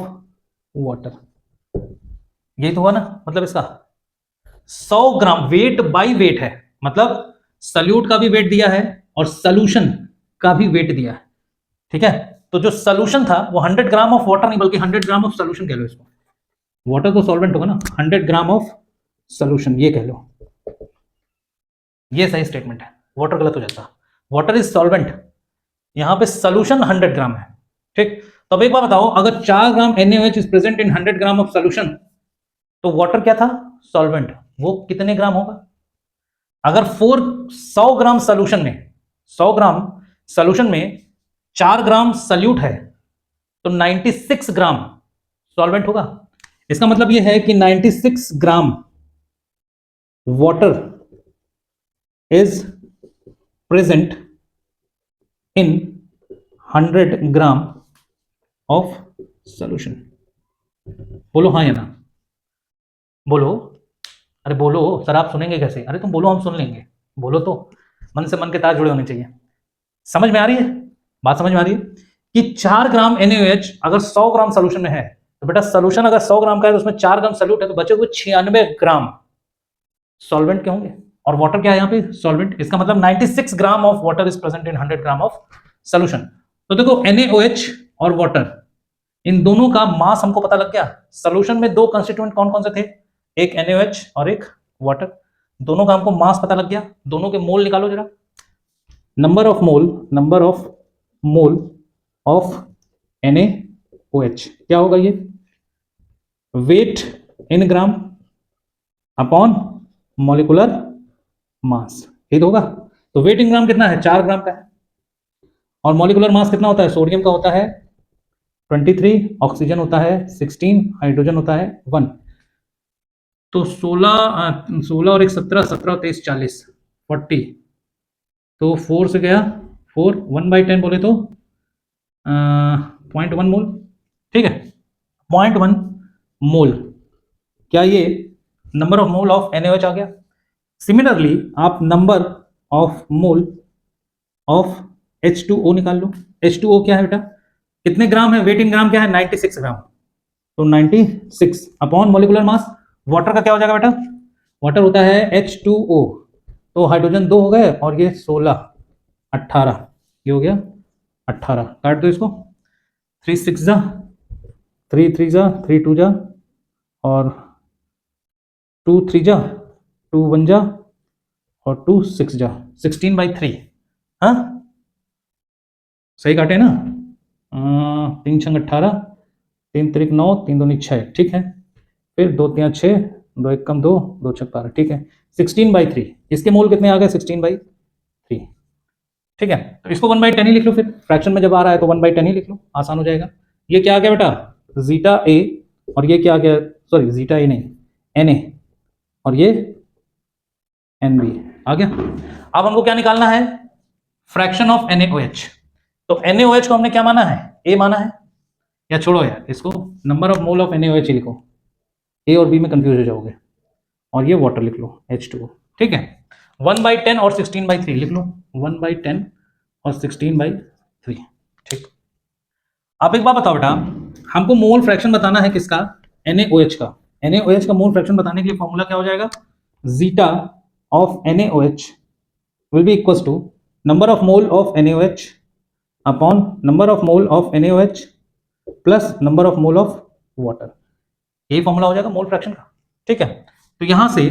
water, यही तो हुआ ना, मतलब इसका 100 ग्राम वेट बाय वेट है, मतलब सल्यूट का भी वेट दिया है और सॉल्यूशन का भी वेट दिया है, ठीक है। तो जो सॉल्यूशन था वो 100 ग्राम ऑफ वाटर नहीं बल्कि 100 ग्राम ऑफ सॉल्यूशन कह लो इसको, वाटर तो सॉल्वेंट होगा ना, 100 ग्राम ऑफ सॉल्यूशन ये कह लो, ये सही स्टेटमेंट है, वाटर गलत हो जाता, वाटर इज सॉल्वेंट, यहां पे सॉल्यूशन 100 ग्राम है, ठीक। तो अब एक बार बताओ, अगर 4 ग्राम NaOH is present in 100 gram of solution, तो वाटर क्या था सॉल्वेंट, वो कितने ग्राम होगा, अगर 100 ग्राम सॉल्यूशन में 100 ग्राम सॉल्यूशन में 4 ग्राम सल्यूट है तो 96 ग्राम सॉल्वेंट होगा, इसका मतलब यह है कि 96 gram water is present in 100 gram of solution. बोलो हाँ या ना, बोलो। अरे बोलो सर, आप सुनेंगे कैसे? अरे तुम बोलो, हम सुन लेंगे। बोलो तो, मन से मन के तार जुड़े होने चाहिए। समझ में आ रही है बात? समझ में आ रही है कि 4 ग्राम NaOH अगर 100 ग्राम सोल्यूशन में है, तो बेटा सोल्यूशन अगर 100 ग्राम का है तो उसमें 4 ग्राम सोल्यूट है, तो बचे हुए 96 ग्राम सॉल्वेंट के होंगे। और वाटर क्या है यहाँ पे? सॉल्वेंट। इसका मतलब 96 gram of water is present in 100 gram of solution. तो देखो NaOH और वाटर, इन दोनों का मास हमको पता लग गया। सोल्यूशन में 2 कंस्टिट्यूएंट कौन कौन से थे? एक NaOH और एक वाटर। दोनों का हमको मास पता लग गया। दोनों के मोल निकालो जरा। Number of mole of NaOH क्या होगा? ये wait in gram upon molecular मास, ये तो होगा। तो वेट इन ग्राम कितना है? 4 ग्राम का है। और मॉलिक्यूलर मास कितना होता है? सोडियम का होता है 23, ऑक्सीजन होता है 16, हाइड्रोजन होता है 1। तो 16 और 1 17, 17 और 23 40, 40। तो 4 से गया 4, 1/10 बोले तो 0.1 मोल। ठीक है, 0.1 मोल। क्या ये number of mole of NaOH आ गया? सिमिलरली आप number of mole of H2O निकाल लो। H2O क्या है बेटा? कितने ग्राम है? वेट इन ग्राम क्या है? 96 ग्राम। तो 96 अपॉन मॉलिक्यूलर मास। वाटर का क्या हो जाएगा बेटा? वाटर होता है H2O, तो हाइड्रोजन 2 हो गए और ये 16, 18, ये हो गया 18। काट दो इसको, 3 6 जा, 3 3 जा, 3 2 जा, और 2 3 जा, 2 1 जा, और 2 6 जा, 16/3। हाँ सही काटे ना? 3 छंग 18, 3 त्रिक 9, 3 दूनी 6। ठीक है, फिर 2 3 6, 2 1 कम 2, 2 6 12। ठीक है, 16/3। इसके मोल कितने आ गए? 16/3। ठीक है, तो इसको 1/10 ही लिख लो। फिर फ्रैक्शन में जब आ रहा है तो 1/10 ही लिख लो, आसान हो जाएगा। ये क्या आ गया बेटा? जीटा ए। और ये क्या आ गया? सॉरी जीटा ए नहीं, Na। और ये Nb आ गया। अब हमको क्या निकालना है? Fraction of NaOH। तो NaOH को हमने क्या माना है? ए माना है। या छोड़ो यार, इसको number of mole of NaOH ही लिखो, ए और बी में कंफ्यूज हो जाओगे। और ये वाटर लिख लो H2O। ठीक है, 1/10 और 16/3 लिख लो, 1/10 और 16/3। ठीक, आप एक बात बताओ बेटा, हमको मोल फ्रैक्शन बताना है किसका? NaOH का। NaOH का मोल फ्रैक्शन बताने के लिए फॉर्मूला क्या हो जाएगा? Zeta of NaOH will be equals to number of mole of NaOH upon number of mole of NaOH plus number of mole of water। यही फॉर्मूला हो जाएगा मोल फ्रैक्शन का। ठीक है, तो यहां से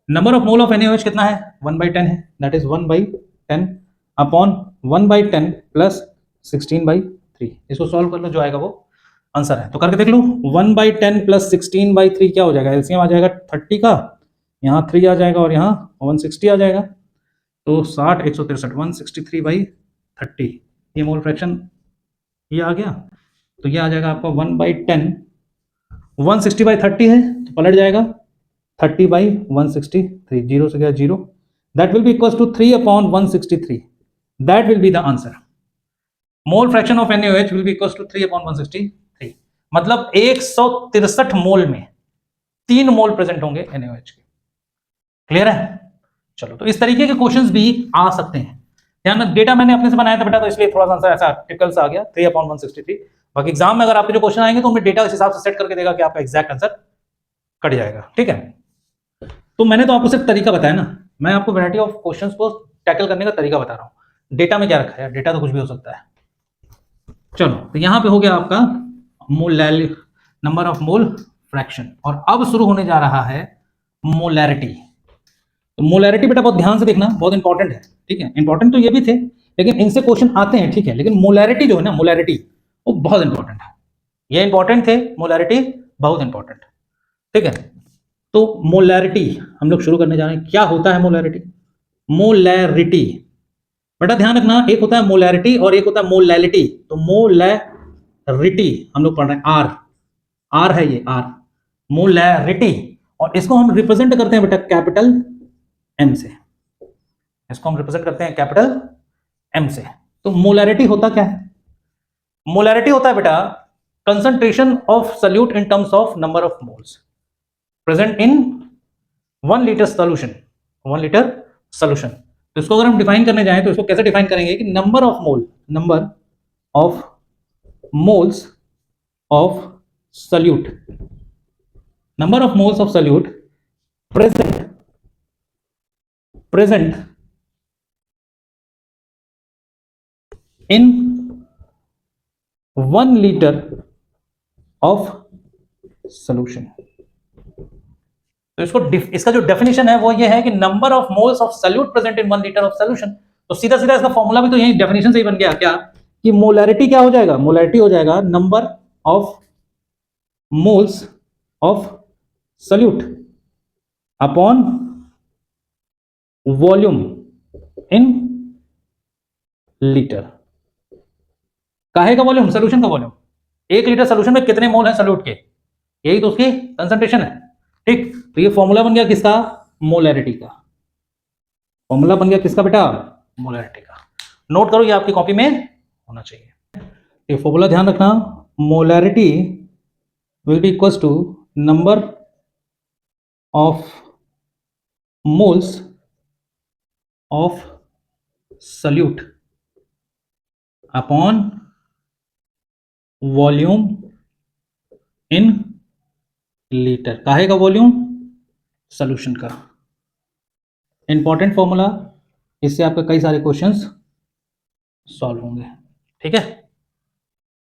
number of mole of NaOH कितना है? 1/10 है, दैट इज 1/10 अपॉन 1/10 प्लस 16/3। इसको सॉल्व कर लो, जो आएगा वो आंसर है। तो करके देख लो, 1/10 प्लस 16/3 क्या हो जाएगा? एलसीएम आ जाएगा 30 का, यहाँ 3 आ जाएगा और यहाँ 160 आ जाएगा। तो 60 163, 163/30, ये मोल फ्रैक्शन ये आ गया। तो ये आ जाएगा आपका 1/10, 160/30 है तो पलट जाएगा 30/163, 0 से गया 0, that will be equals to 3/163। That will be the answer. Mole fraction of NaOH will be equals to 3/163। मतलब 163 मोल में 3 मोल प्रेजेंट होंगे NaOH के। क्लियर है? चलो, तो इस तरीके के क्वेश्चंस भी आ सकते हैं। ध्यान, डेटा मैंने अपने से बनाया था बेटा, तो इसलिए थोड़ा सा आंसर ऐसा टिपिकल सा आ गया 3/163। बाकी एग्जाम में अगर आपके जो क्वेश्चन आएंगे तो उनमें डेटा इस हिसाब से सेट करके देगा कि आपका एग्जैक्ट आंसर कट जाएगा। ठीक है, तो मैंने तो आपको सिर्फ तरीका बताया ना, मैं आपको वैरायटी ऑफ क्वेश्चंस को टैकल करने का तरीका बता रहा हूँ। डेटा में क्या रखा है? डेटा तो कुछ भी हो सकता है। चलो, तो यहाँ पे हो गया आपका मोल, नंबर ऑफ मोल फ्रैक्शन। और अब शुरू होने जा रहा है मोलैरिटी। तो मोलैरिटी बेटा बहुत ध्यान से देखना, बहुत इंपॉर्टेंट है। ठीक है, इंपॉर्टेंट तो ये भी थे लेकिन इनसे क्वेश्चन आते हैं। ठीक है, लेकिन मोलैरिटी जो है ना, मोलैरिटी वो बहुत इंपॉर्टेंट है। ये इंपॉर्टेंट थे, मोलैरिटी बहुत इंपॉर्टेंट। ठीक है, तो मोलैरिटी हम लोग शुरू करने जा रहे हैं। क्या होता है मोलैरिटी? मोलैरिटी बेटा ध्यान रखना, एक होता है मोलैरिटी और एक होता है मोलैलिटी। तो मोलैरिटी हम लोग पढ़ रहे हैं, आर है ये, आर, मोलैरिटी। और इसको हम रिप्रेजेंट करते हैं बेटा कैपिटल M से। इसको हम रिप्रेजेंट करते हैं कैपिटल M से। तो मोलैरिटी होता क्या है? मोलैरिटी होता है बेटा concentration of solute in terms of number of moles present in 1 liter solution, 1 liter solution। तो इसको अगर हम डिफाइन करने जाएं तो इसको कैसे डिफाइन करेंगे कि number of moles of solute, number of moles of solute present in 1 liter of solution। तो इसका जो डेफिनेशन है वो ये है कि number of moles of salute present in 1 litre of solution. तो सीधा सीधा इसका फॉर्मूला भी तो यही डेफिनेशन से ही बन गया क्या कि मोलैरिटी क्या हो जाएगा, मोलैरिटी हो जाएगा number of moles of solute upon volume in litre. काहे का वॉल्यूम, सॉल्यूशन का वॉल्यूम। 1 लीटर सॉल्यूशन में कितने मोल हैं सॉल्यूट के, यही तो उसकी कंसंट्रेशन है। ठीक, तो ये फॉर्मूला बन गया किसका, मोलैरिटी का। फॉर्मूला बन गया किसका बेटा, मोलैरिटी का। नोट करो, ये आपकी कॉपी में होना चाहिए। ये फॉर्मूला ध्यान रखना, molarity will be equals to number of moles of solute upon volume in litre. काहे का वॉल्यूम, सॉल्यूशन का। इंपॉर्टेंट फॉर्मूला, इससे आपके कई सारे क्वेश्चंस सॉल्व होंगे। ठीक है,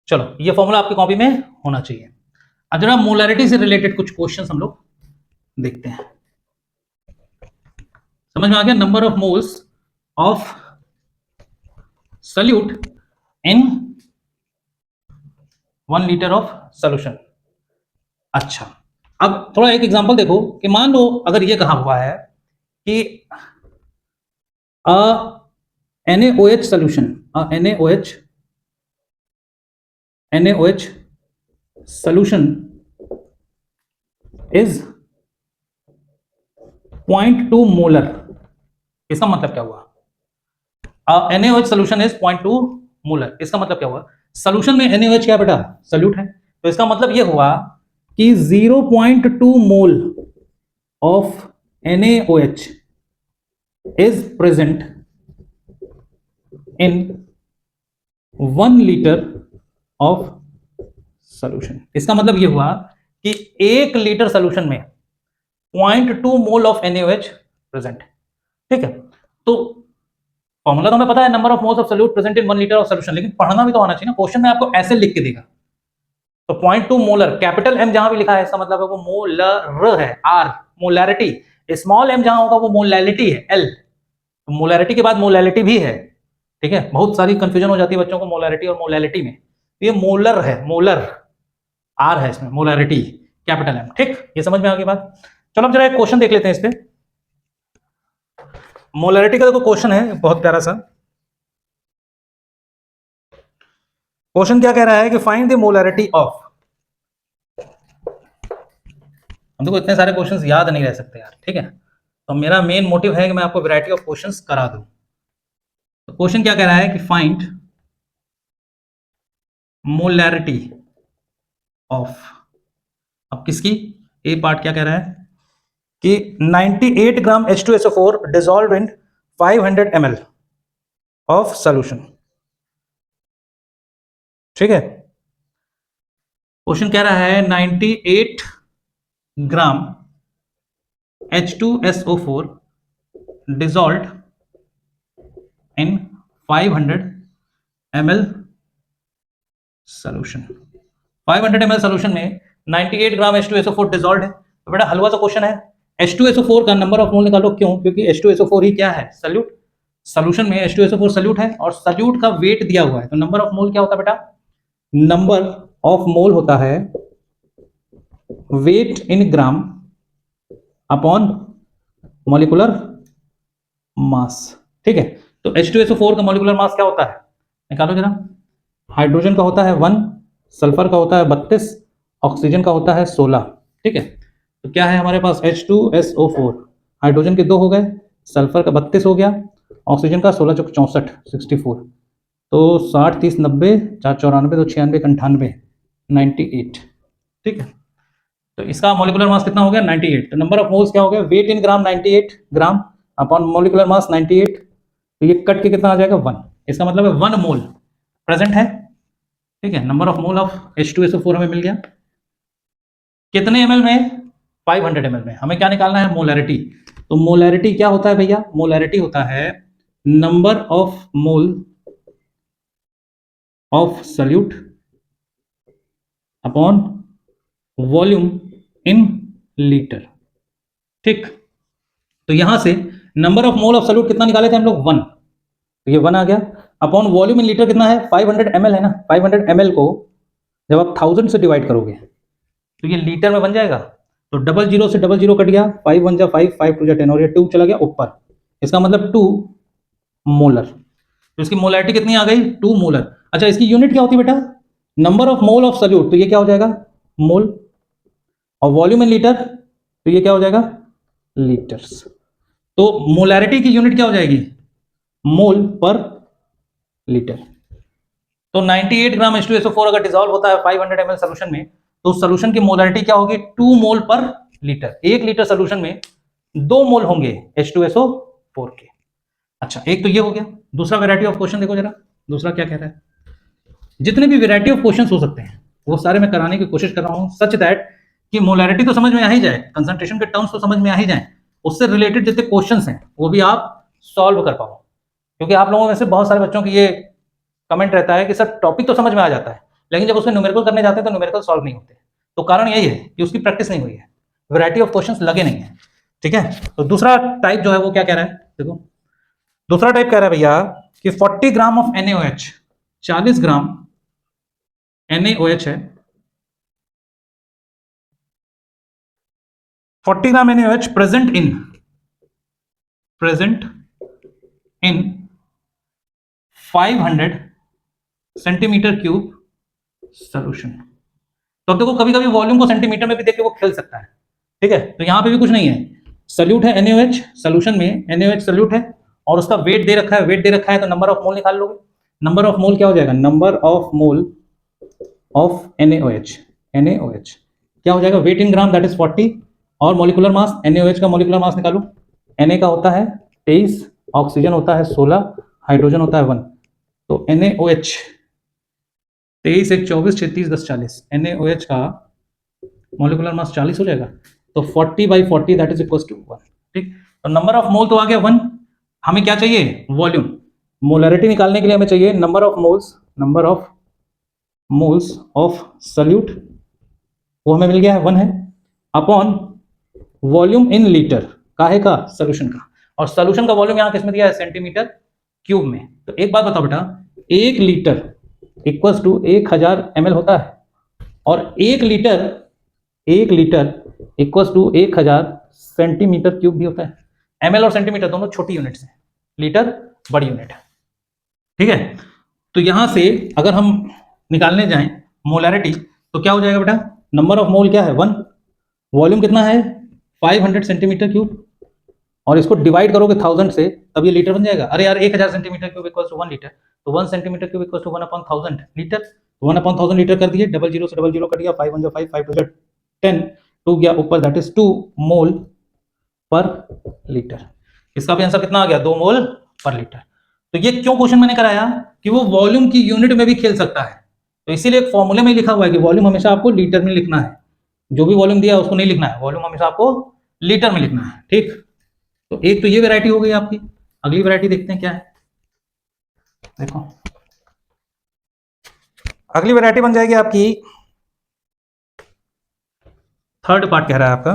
चलो ये फॉर्मूला आपकी कॉपी में होना चाहिए। अब जरा मोलैरिटी से रिलेटेड कुछ क्वेश्चंस हम लोग देखते हैं। समझ में आ गया, number of moles of solute in 1 litre of solution. अच्छा, अब थोड़ा एक एग्जांपल देखो कि मान लो अगर ये कहा हुआ है कि NaOH solution, NaOH solution is 0.2 molar. इसका मतलब क्या हुआ, NaOH सॉल्यूशन इज 0.2 मोलर। इसका मतलब क्या हुआ, सॉल्यूशन में NaOH क्या बेटा, सॉल्यूट है, तो इसका मतलब ये हुआ कि 0.2 मोल of NaOH is present in 1 litre of solution. इसका मतलब ये हुआ कि 1 लीटर सॉल्यूशन में 0.2 मोल ऑफ NaOH प्रेजेंट। ठीक है, तो फॉर्मूला तो हमें पता है, number of moles of solute present in 1 litre of solution, लेकिन पढ़ना भी तो आना चाहिए ना। क्वेश्चन में आपको ऐसे लिख के देगा, तो 0.2 मोलर, कैपिटल M जहां भी लिखा है इसका मतलब है वो मोलर है, R मोलैरिटी। स्मॉल m जहां होगा वो मोलैलिटी है, L। तो मोलैरिटी के बाद मोलैलिटी भी है। ठीक है, बहुत सारी कंफ्यूजन हो जाती है बच्चों को मोलैरिटी और मोलैलिटी में। ये मोलर है, मोलर R है इसमें, मोलैरिटी कैपिटल M। ठीक, ये समझ में आ गई बात। चलो अब जरा एक क्वेश्चन देख लेते हैं इस पे। मोलैरिटी का देखो क्वेश्चन है बहुत प्यारा सा। क्वेश्चन क्या कह रहा है कि फाइंड द मोलैरिटी ऑफ। हम देखो इतने सारे क्वेश्चंस याद नहीं रह सकते यार। ठीक है, तो मेरा मेन मोटिव है कि मैं आपको वैरायटी ऑफ क्वेश्चंस करा दूं। तो क्वेश्चन क्या कह रहा है कि फाइंड मोलैरिटी ऑफ, अब किसकी, ए पार्ट क्या कह रहा है कि 98 ग्राम H2SO4 dissolve in 500 ml of solution. ठीक है, क्वेश्चन कह रहा है 98 ग्राम H2SO4 dissolved in 500 ml solution। 500 ml solution में 98 ग्राम H2SO4 dissolved है। तो बेटा हलवा सा क्वेश्चन है, H2SO4 का नंबर ऑफ मोल निकालो। क्यों, क्योंकि H2SO4 ही क्या है, सॉल्यूट। सॉल्यूशन में H2SO4 सॉल्यूट है और सॉल्यूट का वेट दिया हुआ है, तो नंबर ऑफ मोल क्या होता है बेटा, नंबर ऑफ मोल होता है wait in gram upon molecular मास। ठीक है, तो H2SO4 का मॉलिक्यूलर मास क्या होता है, निकालो जरा। हाइड्रोजन का होता है 1, सल्फर का होता है 32, ऑक्सीजन का होता है 16। ठीक है, तो क्या है हमारे पास H2SO4, हाइड्रोजन के 2 हो गए, सल्फर का 32 हो गया, ऑक्सीजन का 16 चौक 64, 64। तो 60 30 90 4 94 तो 96 98, 98, ठीक है। तो इसका मॉलिक्यूलर मास कितना हो गया 98। तो नंबर ऑफ मोल्स क्या हो गया, wait in gram 98 gram upon molecular मास 98। तो ये कट के कितना आ जाएगा 1। इसका मतलब है 1 मोल प्रेजेंट है, ठीक है। Number of mole of H2SO4 हमें मिल गया। कितने ml में, 500 ml में। हमें क्या निकालना है, मोलैरिटी। तो मोलैरिटी क्या होता है भैया, मोलैरिटी होता है number of mole of solute upon volume in litre, ठीक। तो यहां से number of mole of solute कितना निकाले थे हम लोग 1, तो ये 1 आ गया। अपॉन वॉल्यूम इन लीटर कितना है 500 ml है ना। 500 ml को जब आप 1000 से डिवाइड करोगे तो ये लीटर में बन जाएगा। तो 00 से 00 कट गया, 5 1 जा 5, 5 2 जा 10 और ये 2 चला गया ऊपर। इसका मतलब 2 मोलर। तो इसकी मोलैरिटी कितनी आ गई 2 मोलर। अच्छा, इसकी यूनिट क्या होती है बेटा, number of mole of solute. तो ये क्या हो जाएगा मोल, और वॉल्यूम इन लीटर तो ये क्या हो जाएगा लीटर्स। तो मोलैरिटी की यूनिट क्या हो जाएगी मोल पर लीटर। तो 98 ग्राम H2SO4 अगर डिसॉल्व होता है 500 ml सॉल्यूशन में, तो सॉल्यूशन की मोलैरिटी क्या होगी 2 मोल पर लीटर। 1 लीटर सॉल्यूशन में 2 मोल होंगे H2SO4 के। अच्छा, एक तो ये हो गया। दूसरा वैरायटी ऑफ क्वेश्चन देखो जरा, दूसरा क्या कह रहा है। जितने भी वैरायटी ऑफ क्वेश्चन हो सकते हैं वो सारे मैं कराने की कोशिश कर रहा हूं, सच दैट कि मोलैरिटी तो समझ में आ ही जाए, कंसंट्रेशन के टर्म्स तो समझ में आ ही जाए, उससे रिलेटेड जितने क्वेश्चंस हैं वो भी आप सॉल्व कर पाओ। क्योंकि आप लोगों में से बहुत सारे बच्चों की ये कमेंट रहता है कि सर टॉपिक तो समझ में आ जाता है लेकिन जब उसमें न्यूमेरिकल करने जाते हैं तो न्यूमेरिकल सॉल्व नहीं होते। तो कारण यही है कि उसकी प्रैक्टिस नहीं हुई है, वैरायटी ऑफ क्वेश्चंस लगे नहीं है, ठीक है। तो दूसरा टाइप जो है वो क्या कह रहा है, देखो दूसरा टाइप कह रहा है भैया कि 40 gram of NaOH, 40 gram NaOH है, 40 ग्राम NaOH present in 500 centimetre cube solution. तो अब देखो कभी कभी वॉल्यूम को सेंटीमीटर में भी देख के वो खेल सकता है, ठीक है। तो यहां पे भी कुछ नहीं है, सॉल्यूट है NaOH, सॉल्यूशन में NaOH सॉल्यूट है और उसका वेट दे रखा है, वेट दे रखा है तो नंबर ऑफ मोल निकाल लोगे। नंबर ऑफ मोल क्या हो जाएगा, number of mole of NaOH क्या हो जाएगा, weight in gram that is 40 और मॉलिक्यूलर मास NaOH का मॉलिक्यूलर मास निकालो। Na का होता है 23, ऑक्सीजन होता है 16, हाइड्रोजन होता है 1। तो NaOH 23 1 24 36 10 40, NaOH का मॉलिक्यूलर मास 40 हो जाएगा। तो 40/40 दैट इज इक्वल टू 1, ठीक। तो नंबर ऑफ मोल तो आ गया 1। हमें क्या चाहिए वॉल्यूम, मोलैरिटी निकालने के लिए हमें चाहिए number of moles of solute, वो हमें मिल गया है 1 है, अपॉन वॉल्यूम इन लीटर काहे का सॉल्यूशन का, और सॉल्यूशन का वॉल्यूम यहां किसमें दिया है सेंटीमीटर क्यूब में। तो एक बात बताओ बेटा, 1 लीटर इक्वल्स टू 1000 ml होता है और 1 litre equals to 1000 centimetre cube भी होता है। ml और सेंटीमीटर दोनों छोटी यूनिट्स हैं, लीटर बड़ी यूनिट है, ठीक है। तो यहां से अगर हम निकालने जाएं मोलैरिटी तो क्या हो जाएगा बेटा, नंबर ऑफ मोल क्या है 1, वॉल्यूम कितना है 500 सेंटीमीटर क्यूब और इसको डिवाइड करोगे 1000 से तब ये लीटर बन जाएगा। अरे यार 1000 centimetre cube equals to 1 litre, तो 1 centimetre cube equals to 1/1000 litre. तो 1/1000 लीटर कर दिए, 00 से 00 कट गया, 5 1 जा 5, 5 2 जा 10, 2 गया ऊपर दैट इज 2 मोल पर लीटर। इसका भी आंसर कितना आ गया 2 मोल पर लीटर। तो ये क्यों क्वेश्चन मैंने कराया कि वो वॉल्यूम की यूनिट में भी खेल सकता है, तो इसीलिए एक फॉर्मूले में लिखा हुआ है कि वॉल्यूम हमेशा आपको लीटर में लिखना है, जो भी वॉल्यूम दिया है उसको नहीं लिखना है, वॉल्यूम हमेशा आपको लीटर में लिखना है, ठीक। तो एक तो ये वैरायटी हो गई आपकी। अगली वैरायटी देखते हैं क्या है, देखो अगली वैरायटी बन जाएगी आपकी, थर्ड पार्ट कह रहा है आपका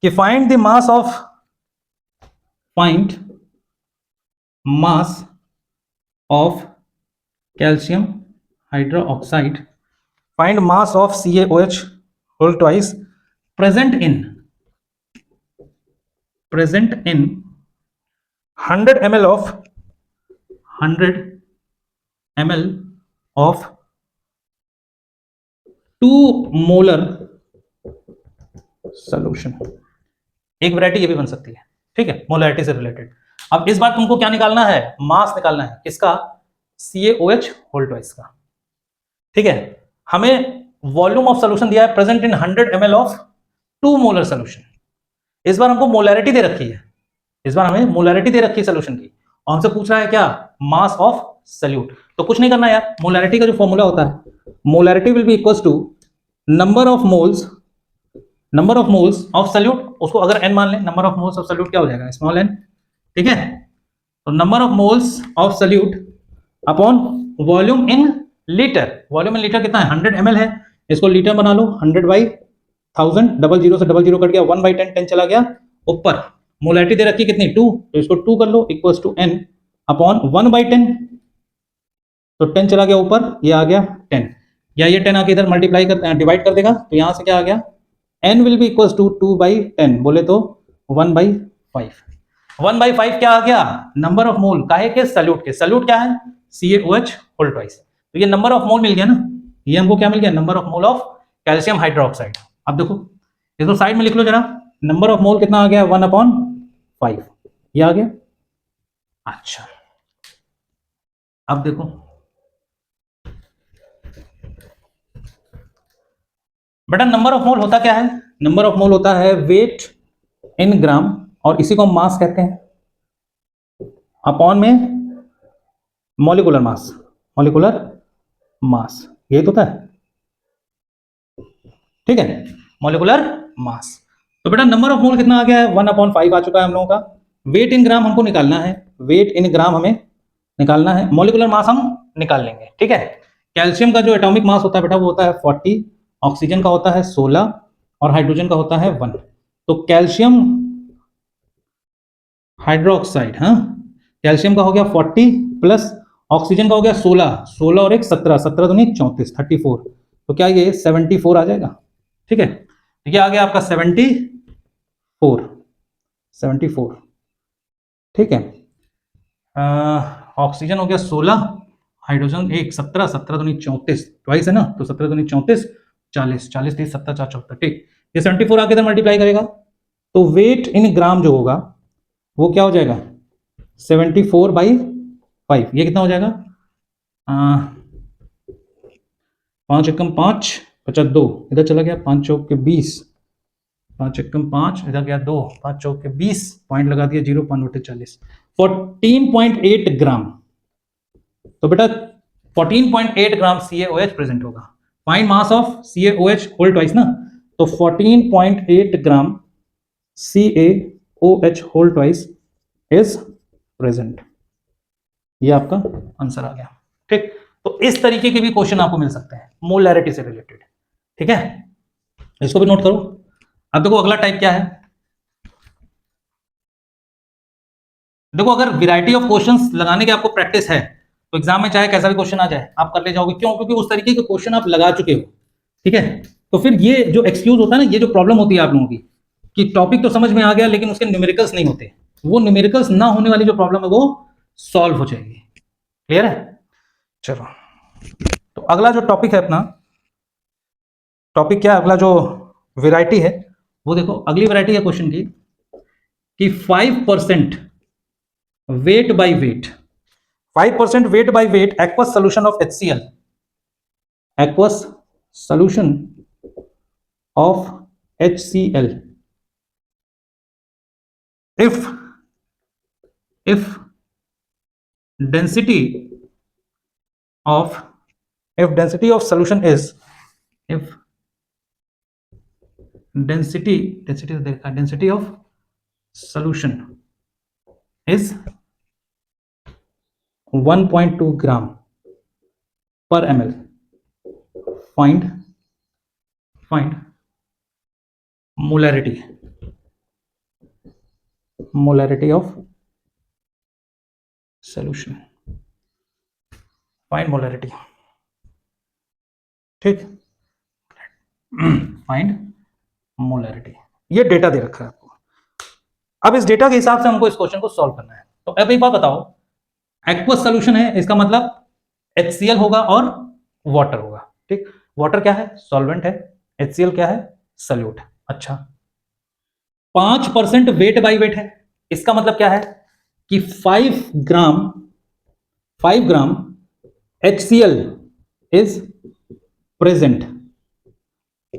कि find the mass of calcium hydroxide, find mass of CaOH whole twice present in 100 ml of 2 molar solution. एक वैरायटी ये भी बन सकती है, ठीक है, मोलैरिटी से रिलेटेड। अब इस बार तुमको क्या निकालना है, मास निकालना है किसका, CaOH होल ट्वाइस का, ठीक है। हमें वॉल्यूम ऑफ सोल्यूशन दिया है present in 100 ml of 2 molar solution. इस बार हमको मोलैरिटी दे रखी है, इस बार हमें मोलैरिटी दे रखी है सोल्यूशन की, और हमसे पूछ रहा है क्या, मास ऑफ सल्यूट। तो कुछ नहीं करना यार, मोलैरिटी का जो फॉर्मूला होता है, molarity will be equals to number of moles of solute, उसको अगर n मान लें, number of moles of solute क्या हो जाएगा, स्मॉल n, ठीक है। तो number of moles of solute upon volume in litre, volume in litre कितना है, 100 ml है, इसको लीटर बना लो, 100/1000, डबल जीरो से डबल जीरो कट गया, 1/10, 10 चला गया ऊपर, मोलैरिटी दे रखी कितनी 2, तो इसको 2 कर लो, इक्वल्स टू n अपॉन 1/10, तो 10 चला गया ऊपर, ये आ गया 10, या ये 10 आके इधर मल्टीप्लाई कर डिवाइड कर देगा, तो यहां से क्या आ गया, n will be equals to 2/10, बोले तो 1/5, 1/5 क्या आ गया, नंबर ऑफ मोल काहे के, सल्यूट के, सल्यूट क्या है, CaOH होल ट्वाइस, तो ये नंबर ऑफ मोल मिल गया ना, ये हमको क्या मिल गया, number of mole of calcium hydroxide. अब देखो इसको साइड में लिख लो जरा, नंबर ऑफ मोल कितना आ गया, 1/5, ये आ गया। अच्छा अब देखो, बेटा नंबर ऑफ मोल होता क्या है, नंबर ऑफ मोल होता है वेट इन ग्राम, और इसी को हम मास कहते हैं, अपॉन में मॉलिक्यूलर मास, मॉलिक्यूलर मास यही तो होता है, ठीक है, मॉलिक्यूलर मास। तो बेटा नंबर ऑफ मोल कितना आ गया है, 1/5 आ चुका है हम लोगों का। वेट इन ग्राम हमको निकालना है, वेट इन ग्राम हमें निकालना है, मॉलिक्यूलर मास हम निकाल लेंगे, ठीक है। कैल्शियम का जो एटॉमिक मास होता है बेटा वो होता है 40, ऑक्सीजन का होता है 16, और हाइड्रोजन का होता है 1। तो कैल्शियम हाइड्रोक्साइड, हाँ, कैल्शियम का हो गया 40 प्लस ऑक्सीजन का हो गया 16, 16 और 1 17, 17 दूनी 34, 34, तो क्या ये 74 आ जाएगा, ठीक है। तो ये आ गया आपका 74, ठीक है। ऑक्सीजन हो गया 16, हाइड्रोजन 1 17, 17 दूनी 34, ट्वाइस है ना, तो 17 दूनी 34, 40, 40 30 70 4 74, ठीक। ये 74 आके इधर मल्टीप्लाई करेगा, तो वेट इन ग्राम जो होगा वो क्या हो जाएगा, 74/5, ये कितना हो जाएगा, 5 एकम 5, 52, इधर चला गया, 5 चौक के 20, 5 एकम 5, इधर गया 2, 5 चौक के 20, पॉइंट लगा दिया 0, 5/40, 14.8 ग्राम। तो बेटा 14.8 ग्राम CaOH प्रेजेंट होगा, find mass of CaOH whole twice ना, तो 14.8 gram CaOH whole twice is present, ये आपका आंसर आ गया, ठीक। तो इस तरीके के भी क्वेश्चन आपको मिल सकते हैं मोलैरिटी से रिलेटेड, ठीक है, इसको भी नोट करो। अब देखो अगला टाइप क्या है, देखो अगर वैरायटी ऑफ क्वेश्चंस लगाने की आपको प्रैक्टिस है तो एग्जाम में चाहे कैसा भी क्वेश्चन आ जाए आप कर ले जाओगे, क्यों, क्योंकि उस तरीके के क्वेश्चन आप लगा चुके हो, ठीक है। तो फिर ये जो एक्सक्यूज होता है ना, ये जो प्रॉब्लम होती है आप लोगों की कि टॉपिक तो समझ में आ गया लेकिन उसके न्यूमेरिकल्स नहीं होते, वो न्यूमेरिकल्स ना होने वाली जो प्रॉब्लम है वो सॉल्व हो जाएगी, क्लियर है। चलो तो अगला जो टॉपिक है अपना, टॉपिक क्या है अगला जो वैरायटी है वो देखो, अगली वैरायटी है क्वेश्चन की कि 5% wait by wait, 5% weight by weight aqueous solution of HCl, aqueous solution of HCl, if density of solution is, if density of solution is 1.2 gram per ml, find molarity of solution, find molarity, ठीक, फाइंड मोलैरिटी, ये डेटा दे रखा है आपको। अब इस डेटा के हिसाब से हमको इस क्वेश्चन को सॉल्व करना है। तो अब एक बात बताओ, एक्वस सॉल्यूशन है, इसका मतलब HCl होगा और वाटर होगा, ठीक। वाटर क्या है, सॉल्वेंट है, HCl क्या है, सल्यूट। अच्छा 5% वेट बाय वेट है, इसका मतलब क्या है कि 5 ग्राम HCl is present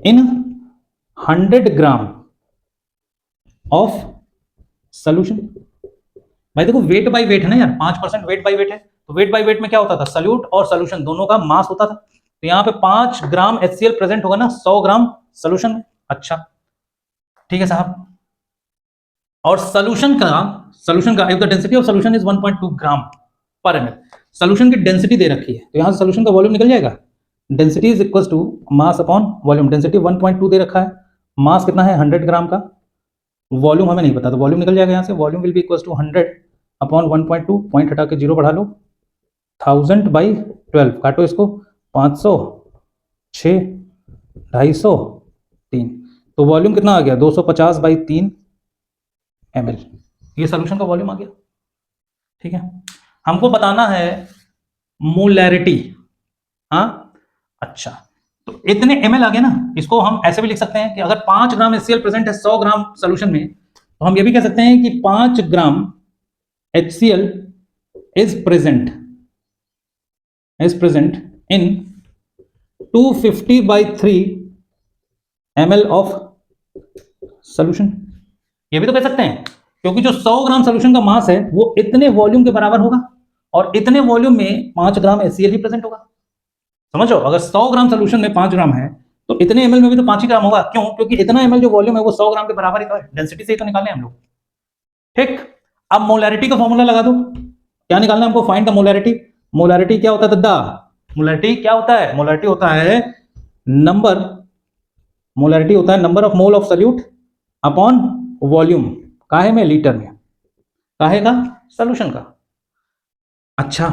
in 100 gram of solution. भाई देखो वेट बाय वेट है ना यार, 5% वेट बाय वेट है, तो वेट बाय वेट में क्या होता था, सल्यूट और सोल्यूशन दोनों का मास होता था। तो यहाँ पे 5 ग्राम HCl प्रेजेंट होगा ना 100 ग्राम सोल्यूशन में। अच्छा ठीक है साहब। और सोल्यूशन का if the density of solution is 1.2 ग्राम पर एमएल, सोल्यूशन की डेंसिटी दे रखी है, तो यहां से सोल्यूशन का वॉल्यूम निकल जाएगा। Density is equal to mass upon volume. Density 1.2 दे रखा है, मास कितना है 100 ग्राम का, वॉल्यूम हमें नहीं पता, तो वॉल्यूम निकल जाएगा यहाँ से। Volume will be equal to 100 upon 1.2, point हटा के 0 बढ़ा लो, 1000/12, काटो इसको, 500, 6, 250, 3, तो वॉल्यूम कितना आ गया 250/3 ml। ये सोल्यूशन का वॉल्यूम आ गया। ठीक है, हमको बताना है मोलैरिटी। हाँ अच्छा, तो इतने ml आ गए ना, इसको हम ऐसे भी लिख सकते हैं कि अगर 5 ग्राम HCl प्रेजेंट है 100 ग्राम सोल्यूशन में, तो हम ये भी कह सकते हैं कि 5 ग्राम HCl is present in 250/3 ml of solution. ये भी तो कह सकते हैं, क्योंकि जो 100 ग्राम सोल्यूशन का मास है वो इतने वॉल्यूम के बराबर होगा, और इतने वॉल्यूम में 5 ग्राम HCl ही प्रेजेंट होगा। समझो, अगर 100 ग्राम सोल्यूशन में 5 ग्राम है, तो इतने ml में भी तो 5 ही ग्राम होगा। क्यों? क्योंकि इतना ml जो वॉल्यूम है वो 100 ग्राम के बराबर ही तो है, डेंसिटी से ही तो निकाले हम लोग। ठीक, अब मोलैरिटी का फॉर्मूला लगा दो। क्या निकालना है हमको? Find the molarity. मोलैरिटी क्या होता है दादा? मोलैरिटी क्या होता है? मोलैरिटी होता है नंबर, मोलैरिटी होता है number of mole of solute upon volume. काहे में? लीटर में। काहे का? सोल्यूशन का। अच्छा,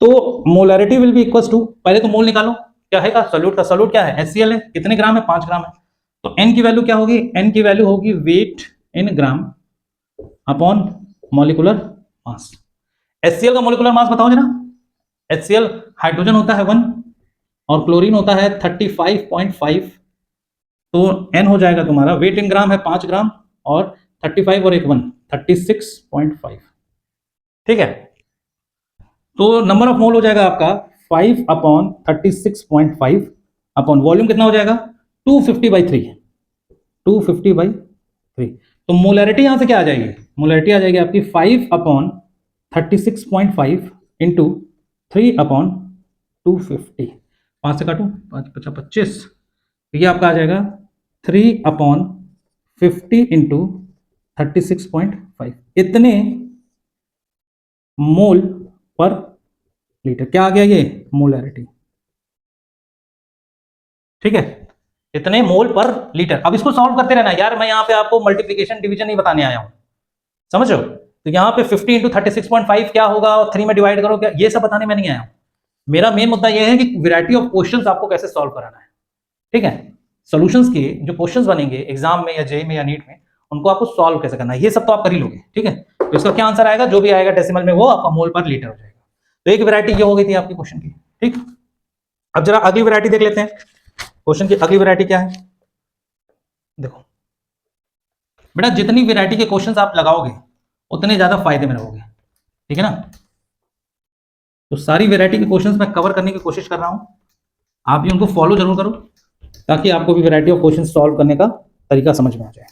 तो molarity will be equals to, पहले तो मोल निकालो, क्या है का? सोल्यूट का। सोल्यूट क्या है? HCl है। कितने ग्राम है? 5 ग्राम है। तो n की वैल्यू क्या होगी? n की वैल्यू होगी weight in gram upon molecular mass. HCl का मॉलिक्यूलर मास बताओ जरा। HCl हाइड्रोजन होता है 1 और क्लोरीन होता है 35.5, तो n हो जाएगा तुम्हारा, वेट इन ग्राम है 5 ग्राम और 35 और एक 1 36.5। ठीक है, तो नंबर ऑफ मोल हो जाएगा आपका 5/36.5 अपॉन वॉल्यूम कितना हो जाएगा 250/3, 250/3। तो मोलैरिटी यहां से क्या आ जाएगी? मोलैरिटी आ जाएगी आपकी 5/36.5 इंटू 3/250। 5 से काटो, 5 × 25, तो ये आपका आ जाएगा 3/50 इंटू 36.5, इतने मोल पर लीटर। क्या आ गया? ये मोलैरिटी। ठीक है, इतने मोल पर लीटर। अब इसको सॉल्व करते रहना यार, मैं यहाँ पे आपको मल्टीप्लिकेशन डिवीजन नहीं बताने आया हूं, समझ रहे हो? तो यहाँ पे 50 इंटू 36.5 क्या होगा और 3 में डिवाइड करो क्या, ये सब बताने में नहीं आया हूं। मेरा मेन मुद्दा ये है कि वैरायटी ऑफ क्वेश्चंस आपको कैसे सॉल्व कराना है। ठीक है, सॉल्यूशंस के जो क्वेश्चंस बनेंगे एग्जाम में या जेई में या नीट में, उनको आपको सॉल्व कैसे करना है, ये सब तो आप कर ही लोगे। ठीक है, तो इसका क्या आंसर आएगा? जो भी आएगा डेसिमल में वो आपका मोल पर लीटर हो जाएगा। तो एक वैरायटी ये हो गई थी आपकी क्वेश्चन की। ठीक, अब जरा अगली वैरायटी देख लेते हैं। क्वेश्चन की अगली वैरायटी क्या है? देखो बेटा, जितनी वैरायटी के क्वेश्चंस आप लगाओगे उतने ज्यादा फायदे में रहोगे। ठीक है ना, तो सारी वैरायटी के क्वेश्चंस मैं कवर करने की कोशिश कर रहा हूं, आप भी उनको फॉलो जरूर करो, ताकि आपको भी वैरायटी ऑफ क्वेश्चन सॉल्व करने का तरीका समझ में आ जाए।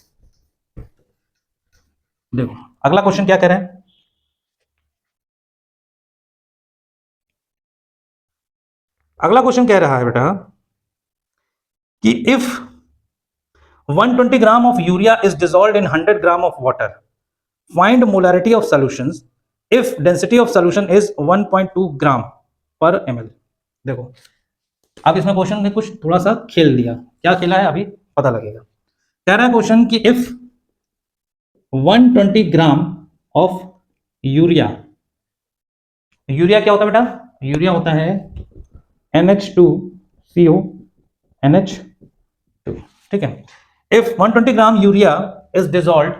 देखो अगला क्वेश्चन क्या कह रहे हैं। अगला क्वेश्चन कह रहा है बेटा कि if 120 gram of urea is dissolved in 100 gram of water, find molarity of solutions if density of solution is 1.2 ग्राम पर ml। देखो अब इसमें क्वेश्चन ने कुछ थोड़ा सा खेल दिया, क्या खेला है अभी पता लगेगा। कह रहा है क्वेश्चन कि if 120 gram of urea, urea क्या होता है बेटा? यूरिया होता है NH2CO NH2। ठीक है, if 120 gram urea is dissolved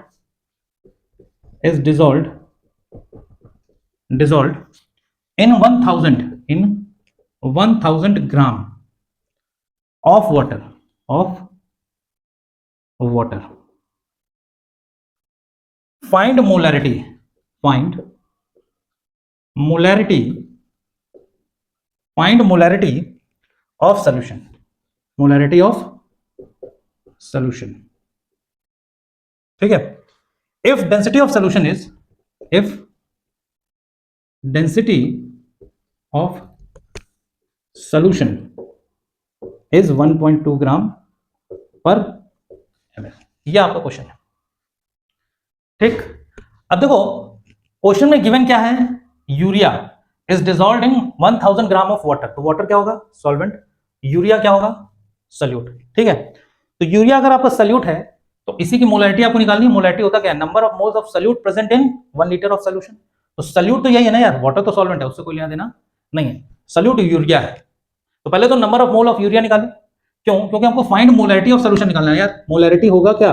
in 1000 gram of water, find molarity of solution। Molarity of solution, ठीक है। If density of solution is, if density of solution is 1.2 ग्राम पर ml, ये आपका क्वेश्चन है, ठीक। अब देखो क्वेश्चन में गिवन क्या है, urea is dissolved in 1000 gram of water, तो वाटर क्या होगा, सॉल्वेंट, यूरिया क्या होगा, सॉल्यूट, ठीक है। तो यूरिया अगर आपका सॉल्यूट है तो इसी की मोलैरिटी आपको निकालनी है। मोलैरिटी होता क्या है, number of moles of solute present in 1 litre of solution. तो सॉल्यूट तो यही है ना यार, वाटर तो सॉल्वेंट है, उससे कोई लेना देना नहीं है, सॉल्यूट यूरिया है। तो पहले तो number of mole of urea निकालें, क्यों, क्योंकि हमको फाइंड मोलैरिटी ऑफ सॉल्यूशन निकालना है यार। मोलैरिटी होगा क्या,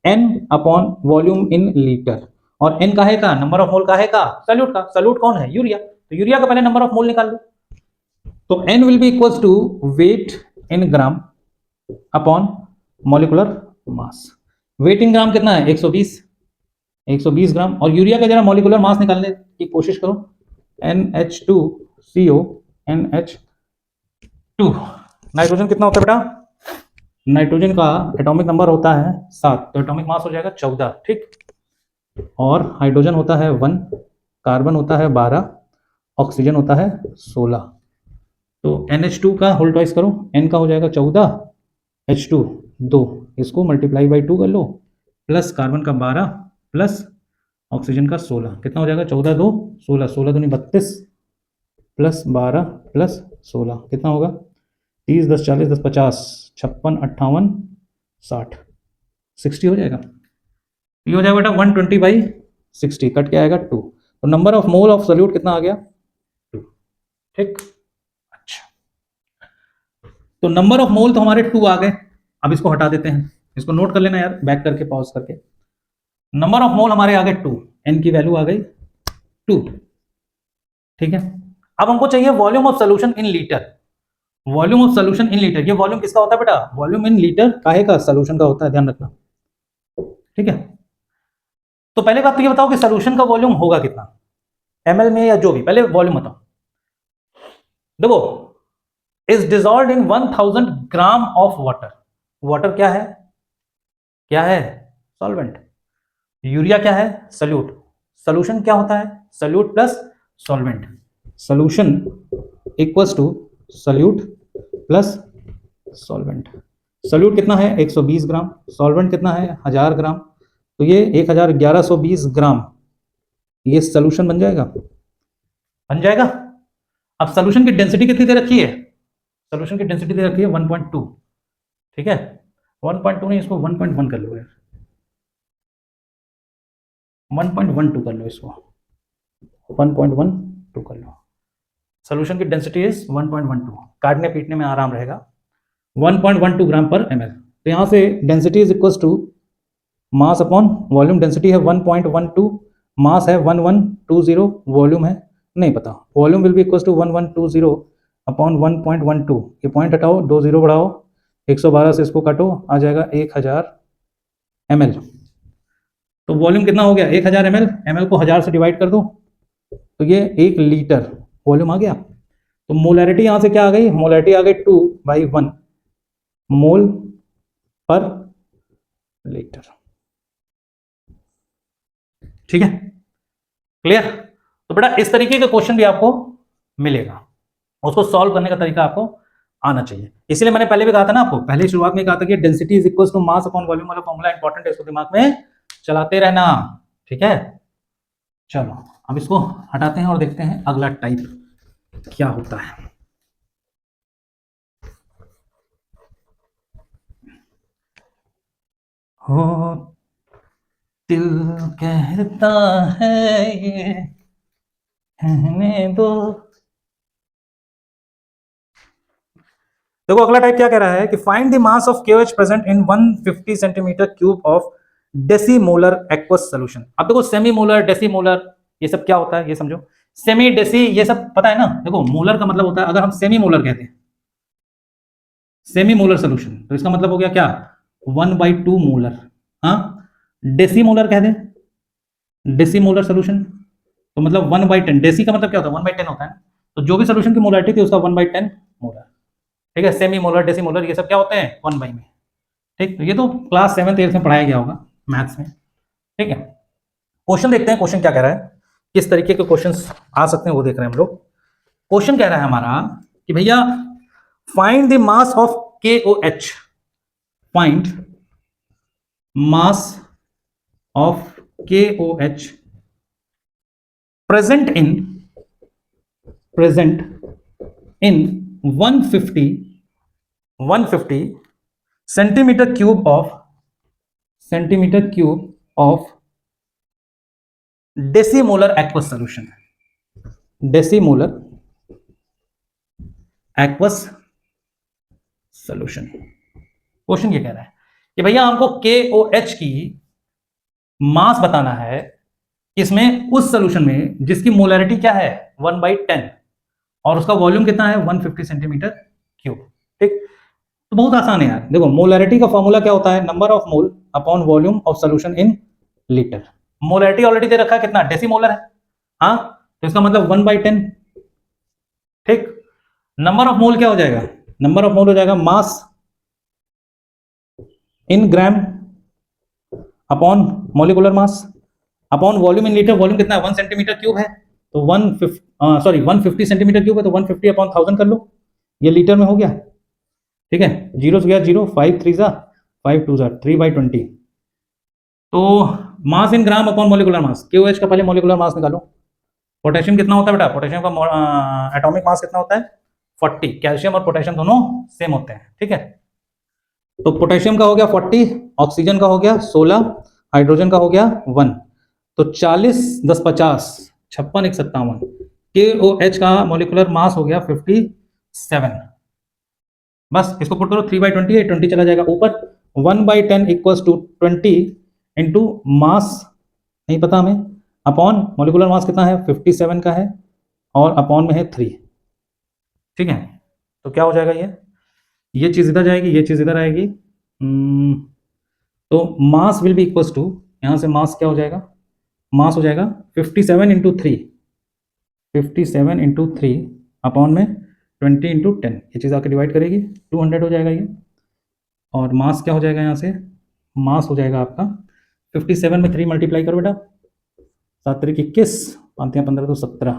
n upon volume in litre, और n काहे का, नंबर ऑफ मोल काहे का, सॉल्यूट का, सॉल्यूट कौन है, यूरिया, तो यूरिया का पहले नंबर ऑफ मोल निकाल लो। तो n will be equals to weight in gram upon molecular mass. Weight in gram कितना है, 120 ग्राम, और यूरिया का जरा मॉलिक्यूलर मास निकालने की कोशिश करो, NH2CO NH2। नाइट्रोजन कितना होता है बेटा, नाइट्रोजन का एटॉमिक नंबर होता है 7, तो एटॉमिक मास हो जाएगा 14, ठीक। और हाइड्रोजन होता है 1, कार्बन होता है 12, ऑक्सीजन होता है 16। तो NH2 का होल ट्वाइस करो, N का हो जाएगा 14, H2 2, इसको मल्टीप्लाई बाई 2 कर लो, प्लस कार्बन का 12 प्लस ऑक्सीजन का 16, कितना हो जाएगा, 14 2 16, 16 दूनी 32 प्लस 12 प्लस 16 कितना होगा, 30 10 40 10 50 56 58 60, 60 हो जाएगा। ये हो जाएगा बेटा 120/60, कट के आएगा 2। तो number of mole of solute कितना आ गया, 2, ठीक। अच्छा, तो नंबर ऑफ मोल तो हमारे 2 आ गए। अब इसको हटा देते हैं, इसको नोट कर लेना यार, बैक करके पॉज करके। नंबर ऑफ मोल हमारे आ गए 2, n की वैल्यू आ गई 2, ठीक है। अब हमको चाहिए volume of solution in litre. Volume of solution in litre, ये वॉल्यूम किसका होता है बेटा, वॉल्यूम इन लीटर काहे का, सॉल्यूशन का होता है, ध्यान रखना, ठीक है। तो पहले बात तो ये बताओ कि सॉल्यूशन का वॉल्यूम होगा कितना, ml में या जो भी, पहले वॉल्यूम बताओ। देखो, is dissolved in 1000 gram of water. Water क्या है, क्या है, सॉल्वेंट। यूरिया क्या है, सॉल्यूट। सॉल्यूशन क्या होता है, solute plus solvent. Solution equals to solute plus solvent. Solute कितना है 120 ग्राम, सॉल्वेंट कितना है 1000 ग्राम, तो ये 1120 ग्राम, ये सॉल्यूशन बन जाएगा, बन जाएगा। अब सॉल्यूशन की डेंसिटी कितनी दे रखी है, सॉल्यूशन की डेंसिटी दे रखी है 1.2, ठीक है। 1.2 नहीं, इसको 1.1 कर लो यार, 1.12 कर लो, इसको 1.12 कर लो। सॉल्यूशन की डेंसिटी इज 1.12, काटने पीटने में आराम रहेगा, 1.12 ग्राम पर ml। तो यहाँ से density is equals to mass upon volume, density है 1.12, मास है 1120, वॉल्यूम है नहीं पता, volume will be equals to 1120 upon 1.12, ये पॉइंट हटाओ, 2 0 बढ़ाओ, 112 से इसको काटो, आ जाएगा 1000 ml। तो वॉल्यूम कितना हो गया, 1000 ml, ml को 1000 से डिवाइड कर दो, तो ये 1 लीटर वॉल्यूम आ गया। तो मोलैरिटी यहां से क्या आ गई, मोलैरिटी आ गई 2/1 मोल पर लीटर, ठीक है, क्लियर। तो बेटा इस तरीके का क्वेश्चन भी आपको मिलेगा, उसको सॉल्व करने का तरीका आपको आना चाहिए। इसलिए मैंने पहले भी कहा था ना आपको, पहले शुरुआत में कहा था कि density is equal to mass upon volume वाला फॉर्मूला इंपॉर्टेंट है, इसको दिमाग में चलाते रहना, ठीक है। चलो अब इसको हटाते हैं और देखते हैं अगला टाइप क्या होता है। हो दिल कहता है ये कहने दो। देखो अगला टाइप क्या कह रहा है कि find the mass of KOH present in 150 centimetre cube of decimolar aqueous solution. अब देखो सेमीमोलर, डेसीमोलर, ये सब क्या होता है ये समझो। सेमी, डेसी, ये सब पता है ना। देखो मोलर का मतलब होता है, अगर हम सेमीमोलर कहते हैं, सेमीमोलर सॉल्यूशन, तो इसका मतलब हो गया क्या, 1/2 मोलर। हाँ, डेसीमोलर कह दें, डेसीमोलर सॉल्यूशन, तो मतलब 1/10। डेसी का मतलब क्या होता है, 1/10 होता है। तो जो भी सॉल्यूशन की मोलरिटी थी उसका 1/10 मोलर। ठीक है, सेमी मोलर, डेसीमोलर, ये सब क्या होते हैं 1 बाई में। ठीक, तो ये तो क्लास 7th 8th में पढ़ाया गया होगा मैथ्स में। ठीक है, क्वेश्चन देखते हैं, क्वेश्चन क्या कह रहा है, किस तरीके के क्वेश्चंस आ सकते हैं वो देख रहे हैं हम लोग। क्वेश्चन कह रहा है हमारा कि भैया find the mass of KOH, find mass of KOH present in 150 centimeter cube of decimolar aqueous solution, decimolar aqueous solution। Question ये कह रहा है कि भैया हमको KOH की मास बताना है इसमें, उस सोल्यूशन में जिसकी मोलैरिटी क्या है 1/10 और उसका वॉल्यूम कितना है 150 सेंटीमीटर क्यूब। ठीक, तो बहुत आसान है यार। देखो मोलैरिटी का फॉर्मूला क्या होता है, number of mole upon volume of solution in litre. Molarity already दे रखा है कितना, डेसीमोलर है, हाँ, तो इसका मतलब 1/10। ठीक, नंबर ऑफ मोल क्या हो जाएगा, नंबर ऑफ मोल हो जाएगा mass in gram upon molecular mass upon volume in litre. Volume कितना है 1 सेंटीमीटर क्यूब है, तो 150 सेंटीमीटर क्यूब है, तो 150 अपॉन 1000 कर लो, ये लीटर में हो गया। ठीक है, जीरो से गया जीरो, 5 3 जा 5 2 जा 3/20। तो mass in gram upon molecular mass, KOH का पहले मोलिकुलर मास निकालो। पोटेशियम कितना होता है बेटा, पोटेशियम का एटॉमिक मास कितना होता है 40। कैल्शियम और पोटेशियम दोनों सेम होते हैं। ठीक है, तो पोटेशियम का हो गया 40, ऑक्सीजन का हो गया 16, हाइड्रोजन का हो गया 1, तो 40 10 50 56 1 57। KOH का मोलिकुलर मास हो गया 57। बस इसको पुट करो 3/20 है, 20 चला जाएगा ऊपर। 1/10 इक्वल्स टू 20 इंटू मास नहीं पता हमें, अपॉन मोलिकुलर मास कितना है 57 का है और अपॉन में है 3। ठीक है, तो क्या हो जाएगा, ये चीज इधर जाएगी, ये चीज इधर आएगी। तो mass will be equals to, यहां से मास क्या हो जाएगा, मास हो जाएगा 57 इंटू 3, 57 इंटू 3 अपॉन में 20 इंटू 10, ये चीज़ आके डिवाइड करेगी 200 हो जाएगा ये। और मास क्या हो जाएगा, यहाँ से मास हो जाएगा आपका 57 में 3 मल्टीप्लाई करो बेटा, 7 3 21, 5 15 तो 17,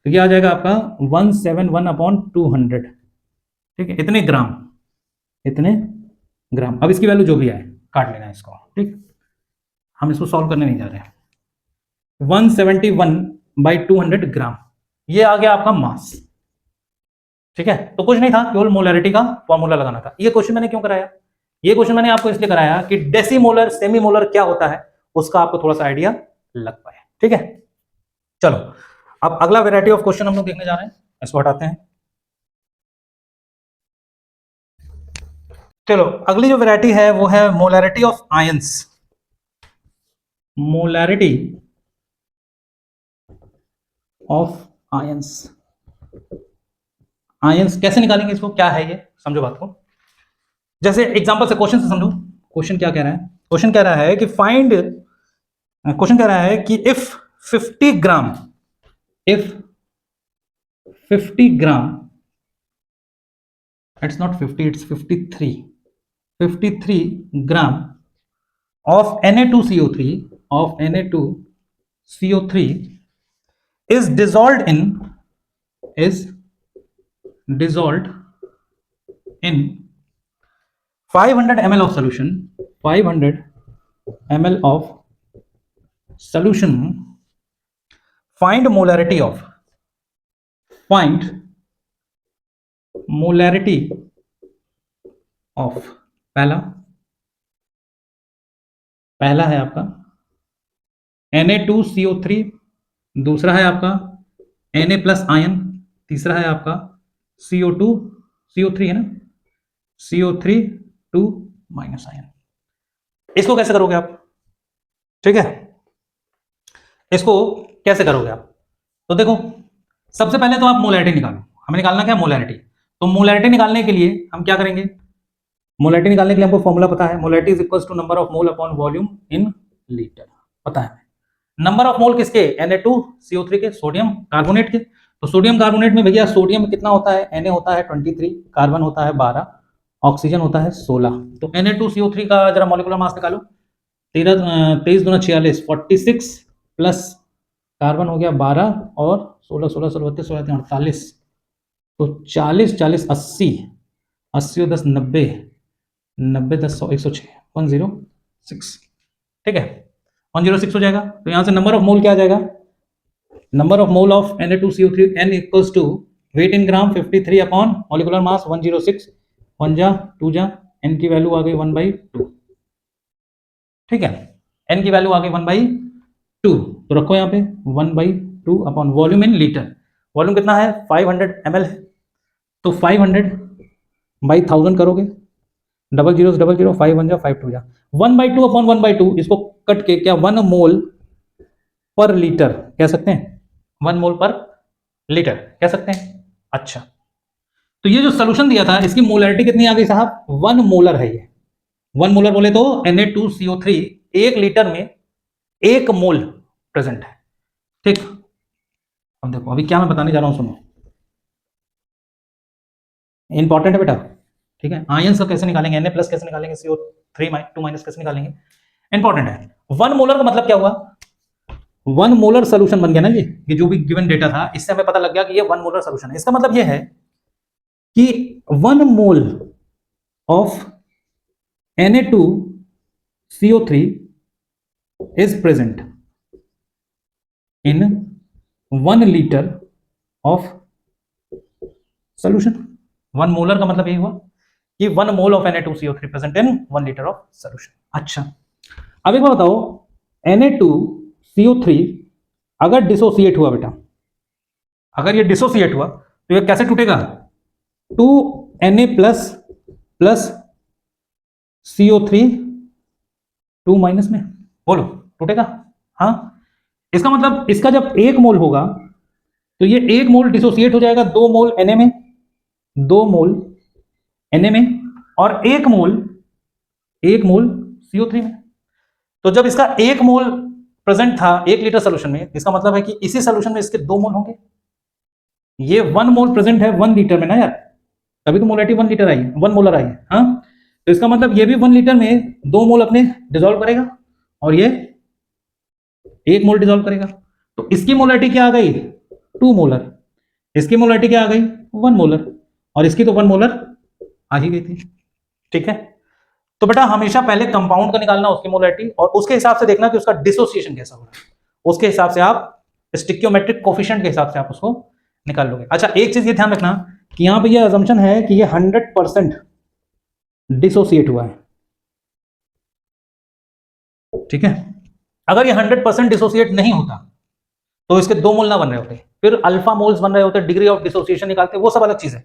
तो ये आ जाएगा आपका 171 अपॉन 200। ठीक है, इतने ग्राम, इतने ग्राम। अब इसकी वैल्यू जो भी आए काट लेना इसको। ठीक, हम इसको सॉल्व करने नहीं जा रहे हैं। 171/200 ग्राम, ये आ गया आपका मास। ठीक है, तो कुछ नहीं था, केवल मोलैरिटी का फॉर्मूला लगाना था। ये क्वेश्चन मैंने क्यों कराया, ये क्वेश्चन मैंने आपको इसलिए कराया कि डेसीमोलर सेमी मोलर क्या होता है उसका आपको थोड़ा सा आइडिया लग पाए। ठीक है, चलो अब अगला वैरायटी ऑफ क्वेश्चन हम लोग देखने जा रहे हैं, इसको हटाते हैं। चलो अगली जो वैरायटी है वो है molarity of ions. Molarity of ions, ions कैसे निकालेंगे इसको, क्या है ये समझो बात को। जैसे एग्जांपल से, क्वेश्चन से समझो। क्वेश्चन क्या कह रहा है, क्वेश्चन कह रहा है कि फाइंड, क्वेश्चन कह रहा है कि if 50 gram, if 50 gram, it's not 50 it's 53 gram of Na2CO3 is dissolved in 500 ml of solution, 500 ml of solution, find molarity of, find molarity of, पहला है आपका Na2CO3, दूसरा है आपका Na प्लस आयन, तीसरा है आपका CO2, CO3 है ना, CO3 2 माइनस आयन। इसको कैसे करोगे आप, ठीक है, इसको कैसे करोगे आप, तो देखो सबसे पहले तो आप मोलैरिटी निकालो। हमें निकालना क्या है, मोलैरिटी। तो मोलैरिटी निकालने के लिए हम क्या करेंगे, मोलैरिटी निकालने के लिए हमको फॉर्मूला पता है, molarity is equals to number of mole upon volume in litre, पता है। नंबर ऑफ मोल किसके, Na2CO3 के, सोडियम कार्बोनेट के, तो सोडियम कार्बोनेट में भैया सोडियम कितना होता है, Na होता है 23, कार्बन होता है 12, ऑक्सीजन होता है 16। तो Na2CO3 का जरा मॉलिक्यूलर मास निकालो। 23 दूना 46, 46 प्लस कार्बन हो गया 12 और 16 16 16 32 16 48, तो 40 40 80, 80 और 10 90, 90 10 100 106, 106, ठीक है 106 हो जाएगा। तो यहाँ से नंबर ऑफ मोल क्या आ जाएगा, number of mole of Na2CO3 N equals to weight in gram 53 upon molecular mass 106, 1 जा 2 जा, N की वैल्यू आ गई 1/2, ठीक है N की वैल्यू आ गई 1/2, तो रखो यहाँ पे 1/2 upon volume in litre. Volume कितना है 500 ml है, तो 500/1000 करोगे, 00 00 5 1 जा 5 2 जा 1/2 अपॉन 1/2, इसको कट के क्या 1 मोल पर लीटर कह सकते हैं, 1 मोल पर लीटर कह सकते हैं। अच्छा, तो ये जो सोल्यूशन दिया था इसकी मोलरिटी कितनी आ गई साहब, 1 मोलर है ये। 1 मोलर बोले तो Na2CO3 1 लीटर में 1 मोल प्रेजेंट है, ठीक। अब देखो अभी क्या मैं बताने जा रहा हूं, सुनो, इंपॉर्टेंट है बेटा, ठीक है। आयंस का कैसे निकालेंगे, Na प्लस कैसे निकालेंगे, CO3 2 माइनस कैसे निकालेंगे, इंपॉर्टेंट है। 1 मोलर का मतलब क्या हुआ, 1 मोलर सोल्यूशन बन गया ना ये जो भी गिवन डेटा था, इससे हमें पता लग गया कि ये 1 मोलर सोल्यूशन है। इसका मतलब ये है कि 1 मोल of Na2CO3 is present in 1 liter of solution। 1 molar का मतलब यही हुआ कि 1 मोल of Na2CO3 present in 1 litre of solution. अच्छा, अब एक बार बताओ, Na2CO3 अगर डिसोसिएट हुआ बेटा, अगर ये डिसोसिएट हुआ तो ये कैसे टूटेगा, 2Na plus plus CO3 2 minus में, बोलो टूटेगा, हाँ। इसका मतलब इसका जब 1 मोल होगा तो ये 1 मोल डिसोसिएट हो जाएगा 2 मोल Na में, 2 मोल Na में, और 1 मोल CO3 में। तो जब इसका 1 मोल प्रेजेंट था 1 लीटर सोल्यूशन में, इसका मतलब है कि इसी सोल्यूशन में इसके 2 मोल होंगे। ये 1 मोल प्रेजेंट है 1 लीटर में ना यार, तभी तो मोलरिटी 1 लीटर आई है, 1 मोलर आई है, हाँ। तो इसका मतलब ये भी 1 लीटर में 2 मोल अपने डिसॉल्व करेगा और ये 1 मोल डिसॉल्व करेगा। तो इसकी मोलरिटी क्या आ गई, 2 मोलर, इसकी मोलरिटी क्या आ गई 1 मोलर, और इसकी तो 1 मोलर आ ही गई थी, ठीक है। तो बेटा हमेशा पहले कंपाउंड का निकालना उसकी मोलरिटी, और उसके हिसाब से देखना कि उसका डिसोसिएशन कैसा हो रहा है, उसके हिसाब से आप स्टिक्योमेट्रिक कोफिशिएंट के हिसाब से आप उसको निकाल लोगे। अच्छा, एक चीज ये ध्यान रखना कि यहां पे ये अजम्पशन है कि ये 100% डिसोसिएट हुआ है, ठीक है। अगर ये 100% डिसोसिएट नहीं होता तो इसके 2 मोल ना बन रहे होते, फिर अल्फा मोल्स बन रहे होते, डिग्री ऑफ डिसोसिएशन निकालते, वो सब अलग चीज है,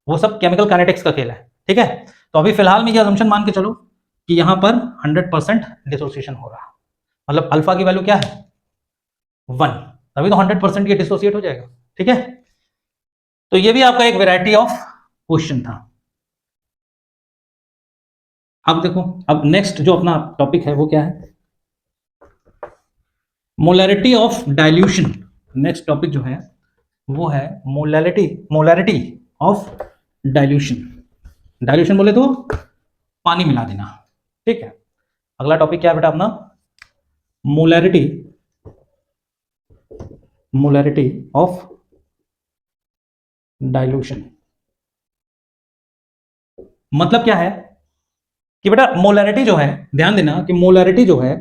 वो सब केमिकल काइनेटिक्स का खेल है, ठीक है। तो अभी फिलहाल में ये अजम्पशन मान के चलो कि यहां पर 100% डिसोसिएशन हो रहा, मतलब अल्फा की वैल्यू क्या है 1, तभी तो 100% ये डिसोसिएट हो जाएगा, ठीक है। तो ये भी आपका एक वैरायटी ऑफ क्वेश्चन था। अब देखो, अब नेक्स्ट जो अपना टॉपिक है वो क्या है, molarity of dilution. Next topic जो है वो है मोलैरिटी ऑफ डाइल्यूशन। डाइल्यूशन बोले तो पानी मिला देना, ठीक है। अगला टॉपिक क्या है बेटा अपना, मोलैरिटी ऑफ डाइल्यूशन। मतलब क्या है कि बेटा मोलैरिटी जो है, ध्यान देना कि मोलैरिटी जो है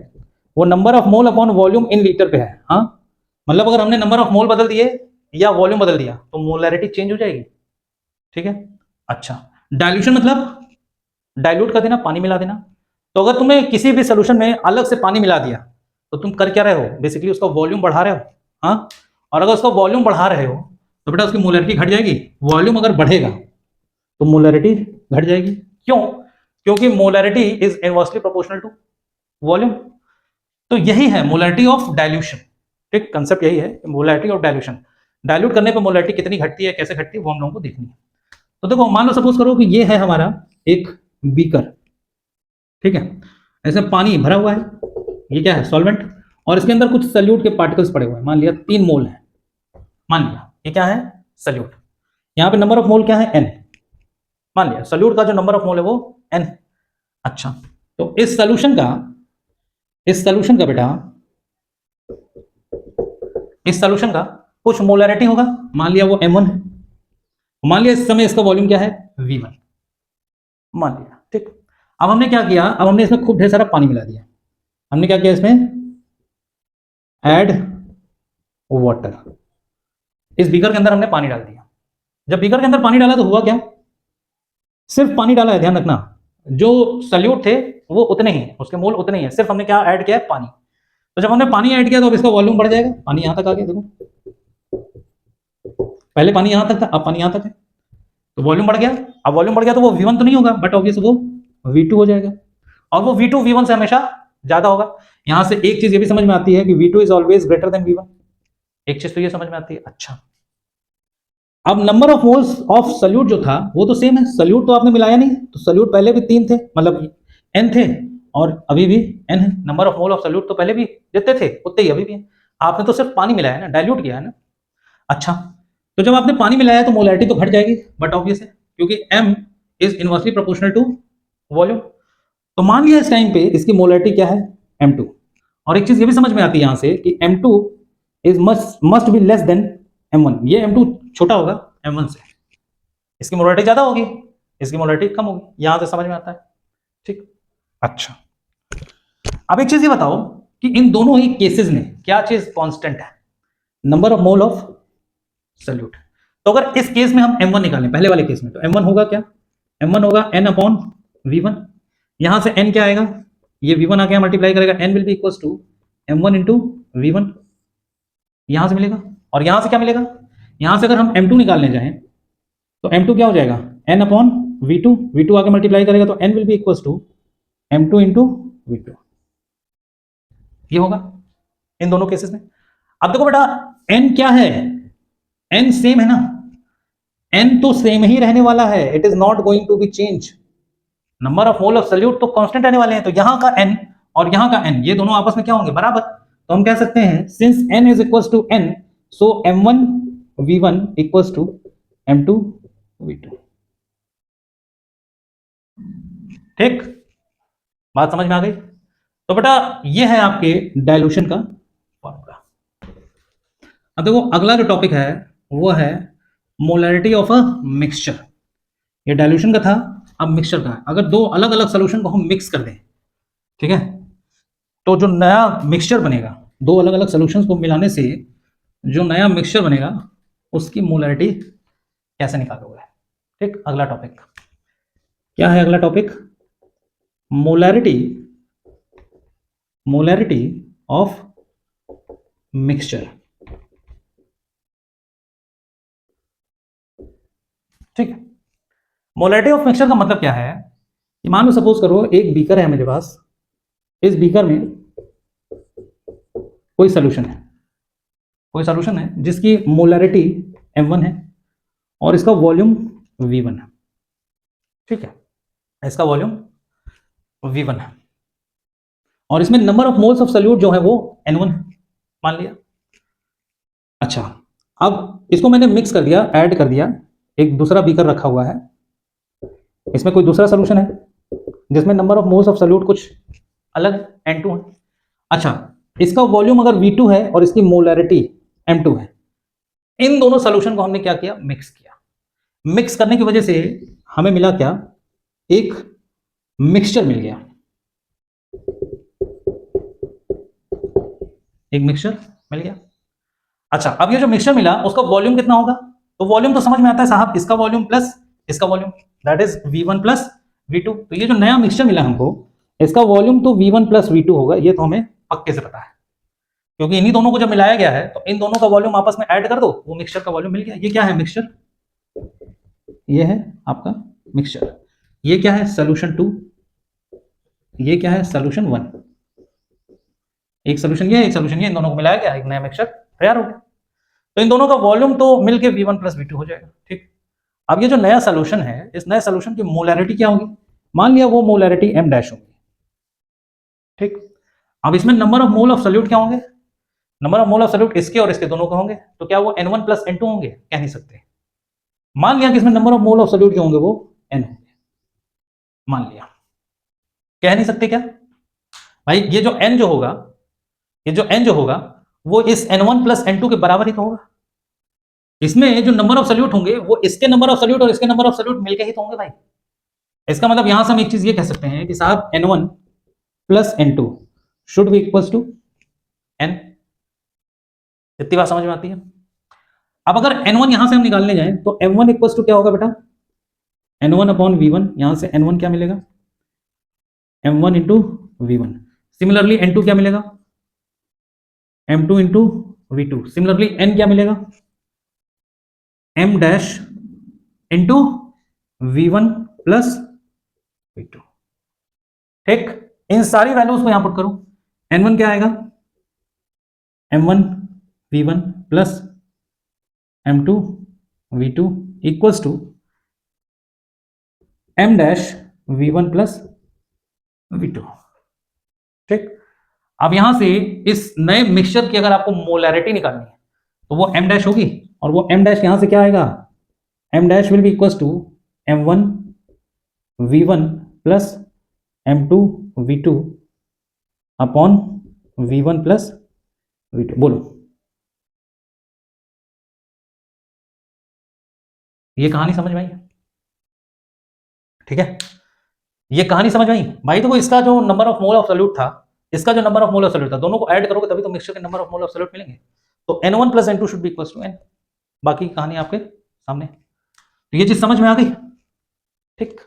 वो number of mole upon volume in litre पे है, हाँ। मतलब अगर हमने नंबर ऑफ मोल बदल दिए या वॉल्यूम बदल दिया तो मोलैरिटी चेंज हो जाएगी, ठीक है। अच्छा, डाइल्यूशन मतलब डाइल्यूट कर देना, पानी मिला देना। तो अगर तुमने किसी भी सोल्यूशन में अलग से पानी मिला दिया तो तुम कर क्या रहे हो, बेसिकली उसका वॉल्यूम बढ़ा रहे हो, हाँ। और अगर उसका वॉल्यूम बढ़ा रहे हो तो बेटा उसकी मोलैरिटी घट जाएगी। वॉल्यूम अगर बढ़ेगा तो मोलैरिटी घट जाएगी, क्यों, क्योंकि molarity is inversely proportional to volume. तो यही है मोलैरिटी ऑफ डाइल्यूशन, ठीक, कंसेप्ट यही है मोलैरिटी ऑफ डाइल्यूशन। डाइल्यूट करने पर मोलैरिटी कितनी घटती है, कैसे घटती है, वो हम लोगों को देखनी है। तो देखो मान लो सपोज करो कि ये है हमारा एक बीकर, ठीक है, ऐसे पानी भरा हुआ है, ये क्या है सॉल्वेंट, और इसके अंदर कुछ सल्यूट के पार्टिकल्स पड़े हुए हैं, मान लिया 3 मोल है, मान लिया ये क्या है, सल्यूट। यहाँ पे नंबर ऑफ मोल क्या है, n। मान लिया सल्यूट का जो नंबर ऑफ मोल है वो n। अच्छा, तो इस सोल्यूशन का बेटा, इस सोल्यूशन का कुछ मोलैरिटी होगा, मान लिया वो m1 है, मान लिया इस समय इसका वॉल्यूम क्या है, v1, मान लिया। ठीक, अब हमने क्या किया, अब हमने इसमें खूब ढेर सारा पानी मिला दिया। हमने क्या किया, इसमें ऐड वाटर, इस बीकर के अंदर हमने पानी डाल दिया। जब बीकर के अंदर पानी डाला तो हुआ क्या, सिर्फ पानी डाला है, ध्यान रखना, जो सल्यूट थे वो उतने ही, उसके मोल उतने ही है, सिर्फ हमने क्या ऐड किया है, पानी। तो जब हमने पानी ऐड किया तो अब इसका वॉल्यूम बढ़ जाएगा, पानी यहां तक आ गया, देखो पहले पानी यहां तक था, अब पानी यहां तक है, तो वॉल्यूम बढ़ गया। अब वॉल्यूम बढ़ गया तो वो v1 तो नहीं होगा, बट ऑब्वियस वो v2 हो जाएगा, और वो v2 v1 से हमेशा ज्यादा होगा। यहां से एक चीज ये भी समझ में आती है कि v2 is always greater than v1, एक चीज तो ये समझ में आती है। अच्छा, अब number of moles of salute जो था वो तो सेम है, सल्यूट तो आपने मिलाया नहीं, तो सल्यूट पहले भी 3 थे, मतलब n थे, और अभी भी n है। Number of mole of solute तो पहले भी जितने थे उतने ही अभी भी है, आपने तो सिर्फ पानी मिलाया है ना, डाइल्यूट किया है ना। अच्छा, तो जब आपने पानी मिलाया तो मोलैरिटी तो घट जाएगी, बट ऑब्वियस है क्योंकि m is inversely proportional to volume. तो मान लिया इस टाइम पे इसकी मोलैरिटी क्या है, m2। और एक चीज ये भी समझ में आती है यहां से कि m2 is must be less than m1, ये m2 छोटा होगा m1 से, इसकी मोलैरिटी ज्यादा होगी, इसकी मोलैरिटी कम होगी, यहां से समझ में आता है। ठीक, अच्छा, अब एक चीज ये बताओ कि इन दोनों ही केसेस में क्या चीज कांस्टेंट है, number of mole of solute. तो अगर इस केस में हम m1 निकालें, पहले वाले केस में, तो m1 होगा क्या, m1 होगा n अपॉन v1, यहां से n क्या आएगा, ये v1 आके मल्टीप्लाई करेगा, n will be equals to m1 into v1, यहां से मिलेगा। और यहां से क्या मिलेगा, यहां से अगर हम m2 निकालने जाएं तो m2 क्या हो जाएगा, n अपॉन v2, v2 आके मल्टीप्लाई करेगा तो n will be equals to m2 into v2, ये होगा इन दोनों केसेस में। अब देखो बेटा, n क्या है, n सेम है ना, n तो सेम ही रहने वाला है, it is not going to be change. Number of mole of solute तो कांस्टेंट रहने वाले हैं, तो यहां का n और यहां का n, ये दोनों आपस में क्या होंगे, बराबर। तो हम कह सकते हैं since n is equals to n, so m1 v1 equals to m2 v2। ठीक, बात समझ में आ गई। तो बेटा ये है आपके डाइल्यूशन का फॉर्मूला। अब देखो अगला जो टॉपिक है वो है मोलैरिटी ऑफ अ मिक्सचर। ये डाइल्यूशन का था, अब मिक्सचर का है। अगर दो अलग अलग सॉल्यूशन को हम मिक्स कर दें, ठीक है, तो जो नया मिक्सचर बनेगा, दो अलग अलग सॉल्यूशंस को मिलाने से जो नया मिक्सचर बनेगा उसकी मोलैरिटी कैसे निकालोगे। ठीक, अगला टॉपिक क्या है, अगला टॉपिक मोलैरिटी ऑफ मिक्सचर। ठीक है, मोलैरिटी ऑफ मिक्सचर का मतलब क्या है कि मान लो सपोज करो एक बीकर है मेरे पास, इस बीकर में कोई सॉल्यूशन है जिसकी मोलैरिटी m1 है और इसका वॉल्यूम v1 है। ठीक है, इसका वॉल्यूम v1 है और इसमें number of moles of solute जो है वो n1 है, मान लिया। अच्छा, अब इसको मैंने मिक्स कर दिया, ऐड कर दिया, एक दूसरा बीकर रखा हुआ है, इसमें कोई दूसरा सॉल्यूशन है जिसमें number of moles of solute कुछ अलग n2 है। अच्छा, इसका वॉल्यूम अगर v2 है और इसकी मोलैरिटी m2 है, इन दोनों सॉल्यूशन को हमने क्या किया, मिक्स किया। मिक्स करने की वजह से हमें मिला क्या, एक मिक्सचर मिल गया, एक मिक्सचर मिल गया। अच्छा, अब ये जो मिक्सचर मिला उसका वॉल्यूम कितना होगा, तो वॉल्यूम तो समझ में आता है साहब, इसका वॉल्यूम प्लस इसका volume, that is v1 plus v2। तो ये जो नया मिक्सचर मिला हमको, इसका वॉल्यूम तो v1 प्लस v2 होगा, ये तो हमें पक्के से पता है, क्योंकि इन्हीं दोनों को जब मिलाया गया है तो इन दोनों का वॉल्यूम आपस में ऐड कर दो, वो मिक्सचर का वॉल्यूम मिल गया। ये क्या है, मिक्सचर, ये है आपका मिक्सचर। ये क्या है, सोल्यूशन 2, ये क्या है, सोल्यूशन 1। एक सोल्यूशन ये, एक सोल्यूशन ये, इन दोनों को मिलाया गया, एक नया मिक्सचर तैयार हो गया। तो इन दोनों का वॉल्यूम तो मिलके v1 प्लस v2 हो जाएगा। ठीक, अब ये जो नया सोल्यूशन है, इस नए सोल्यूशन की मोलैरिटी क्या होगी, मान लिया वो मोलैरिटी m डैश होगी। ठीक, अब इसमें number of mole of solute क्या होंगे, number of mole of solute इसके और इसके दोनों के होंगे, तो क्या वो N1 प्लस N2 होंगे? कह नहीं सकते। मान लिया कि इसमें number of mole of solute जो होंगे वो N होंगे, मान लिया, कह नहीं सकते क्या भाई? ये जो N जो होगा, ये जो N जो होगा वो इस N1 प्लस N2 के बराबर ही तो होगा। इसमें जो नंबर ऑफ सॉल्यूट होंगे वो इसके नंबर ऑफ सॉल्यूट और इसके नंबर ऑफ सॉल्यूट मिलके ही तो होंगे भाई। इसका मतलब यहां से हम एक चीज ये कह सकते हैं कि साहब N1 plus N2 should be equals to N। इतनी बात समझ में आती है? अब अगर N1 यहां से हम निकालने जाएं तो M1 इक्वल्स टू क्या होगा बेटा? N1 अपॉन V1, यहां से N1 क्या मिलेगा? M1 into V1। Similarly N2 क्या मिलेगा? M2 into V2। Similarly N क्या मिलेगा? M dash into V1 plus V2। ठीक, इन सारी वैल्यूज को यहां पुट करो। N1 क्या आएगा? M1 V1 plus M2 V2 equals to M dash V1 plus V2। ठीक, अब यहां से इस नए मिक्सचर की अगर आपको मोलैरिटी निकालनी है तो वो M डैश होगी, और वो M डैश यहां से क्या आएगा? M dash will be equals to M1 V1 plus M2 V2 upon V1 plus V2। बोलो, ये कहानी समझ में आई? ठीक है, ये कहानी समझ में आई भाई? तो इसका जो number of mole of solute था, इसका जो number of mole of solute था, दोनों को ऐड करोगे तभी तो मिक्सचर के number of mole of solute मिलेंगे। तो N1 plus N2 should be equals to N। बाकी कहानी आपके सामने। तो ये चीज समझ में आ गई? ठीक,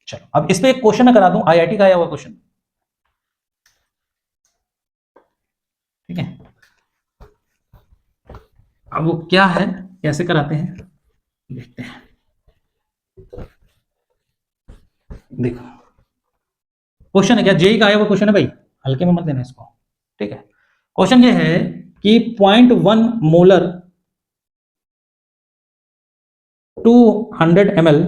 चलो अब इस पे एक क्वेश्चन मैं करा दूं, IIT का आया हुआ क्वेश्चन। ठीक है, अब वो क्या है, कैसे कराते हैं, देखते हैं। देखो क्वेश्चन है क्या, जेई का आया हुआ क्वेश्चन है भाई, हल्के में मत लेना इसको। ठीक है, क्वेश्चन ये है कि 0.1 molar 200 ml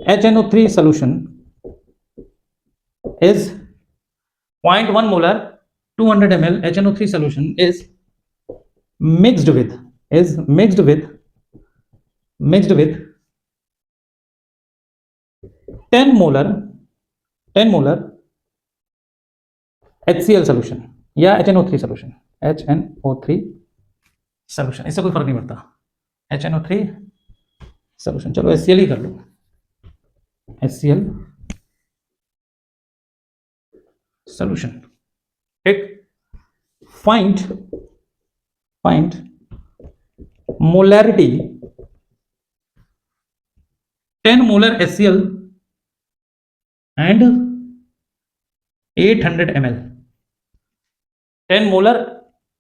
HNO3 solution is 0.1 molar 200 ml HNO3 solution is mixed with 10 molar HCl solution या HNO3 solution, HNO3 solution, इससे कोई फर्क नहीं पड़ता, HNO3 solution, चलो HCl ही कर लो, HCl solution। ठीक, find molarity 10 molar HCl and 800 ml, 10 molar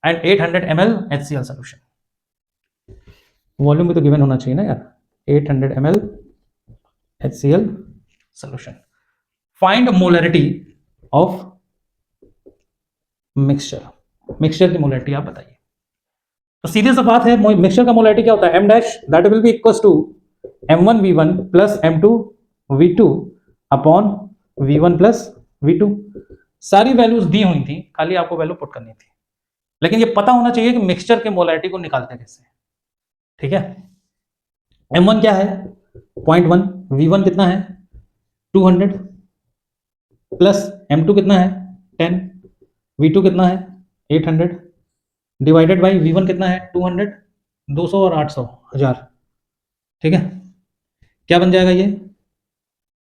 and 800 ml HCl solution। Volume भी तो गिवन होना चाहिए ना यार। 800 ml HCl solution। Find molarity of mixture की मोलैरिटी आप बताइए। तो सीधी सा बात है, मिक्सचर का मोलैरिटी क्या होता है? M dash that will be equals to M1 V1 plus M2 V2 upon V1 plus V2। सारी वैल्यूज दी हुई थी, खाली आपको वैल्यू पुट करनी थी, लेकिन ये पता होना चाहिए कि मिक्सचर के मोलैरिटी को निकालते कैसे। ठीक है, M1 क्या है? 0.1, V1 कितना है? 200 प्लस M2 कितना है? 10, V2 कितना है? 800 डिवाइडेड बाई V1 कितना है? 200, 200 और 800, 1000। ठीक है, क्या बन जाएगा ये?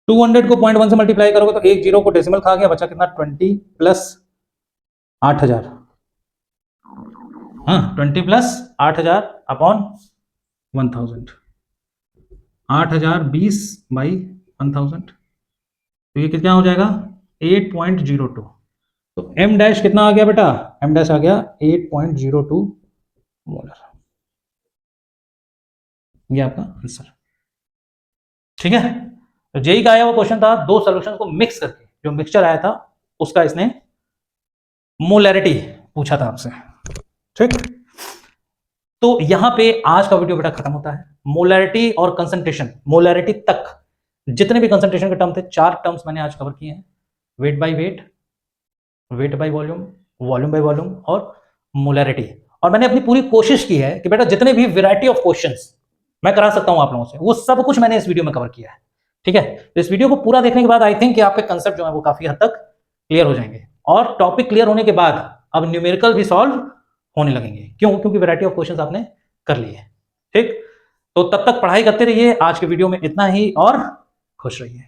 200 को 0.1 से मल्टीप्लाई करोगे तो एक जीरो को डेसिमल खा गया, बचा कितना? 20 प्लस 8000। हाँ, 20 प्लस 8000 अपॉन 1000, 8020 बाई 1000, तो ये कितना हो जाएगा? 8.02। तो M डैश कितना आ गया बेटा? M डैश आ गया 8.02 मोलर। ये आपका आंसर। ठीक है, तो जेई का आया वो क्वेश्चन था, दो सॉल्यूशंस को मिक्स करके जो मिक्सचर आया था उसका इसने मोलैरिटी पूछा था आपसे। ठीक, तो यहां पे आज का वीडियो बेटा खत्म होता है। मोलैरिटी और कंसंट्रेशन, मोलैरिटी तक जितने भी कंसंट्रेशन के टर्म थे, 4 टर्म्स मैंने आज कवर किए हैं। Wait by wait, wait by volume, volume by volume और मोलैरिटी। और मैंने अपनी पूरी कोशिश की है कि बेटा जितने भी वैरायटी ऑफ क्वेश्चंस मैं करा सकता हूं आप लोगों से, वो सब कुछ मैंने इस वीडियो में कवर किया है। ठीक है, तो इस वीडियो को पूरा देखने के बाद आई थिंक कि आपके कंसेप्ट जो है वो काफी हद तक क्लियर हो जाएंगे, और टॉपिक क्लियर होने के बाद अब न्यूमेरिकल भी सॉल्व होने लगेंगे। क्यों? क्योंकि वैरायटी ऑफ क्वेश्चंस आपने कर लिए। ठीक, तो तब तक पढ़ाई करते रहिए। आज के वीडियो में इतना ही, और खुश रहिए।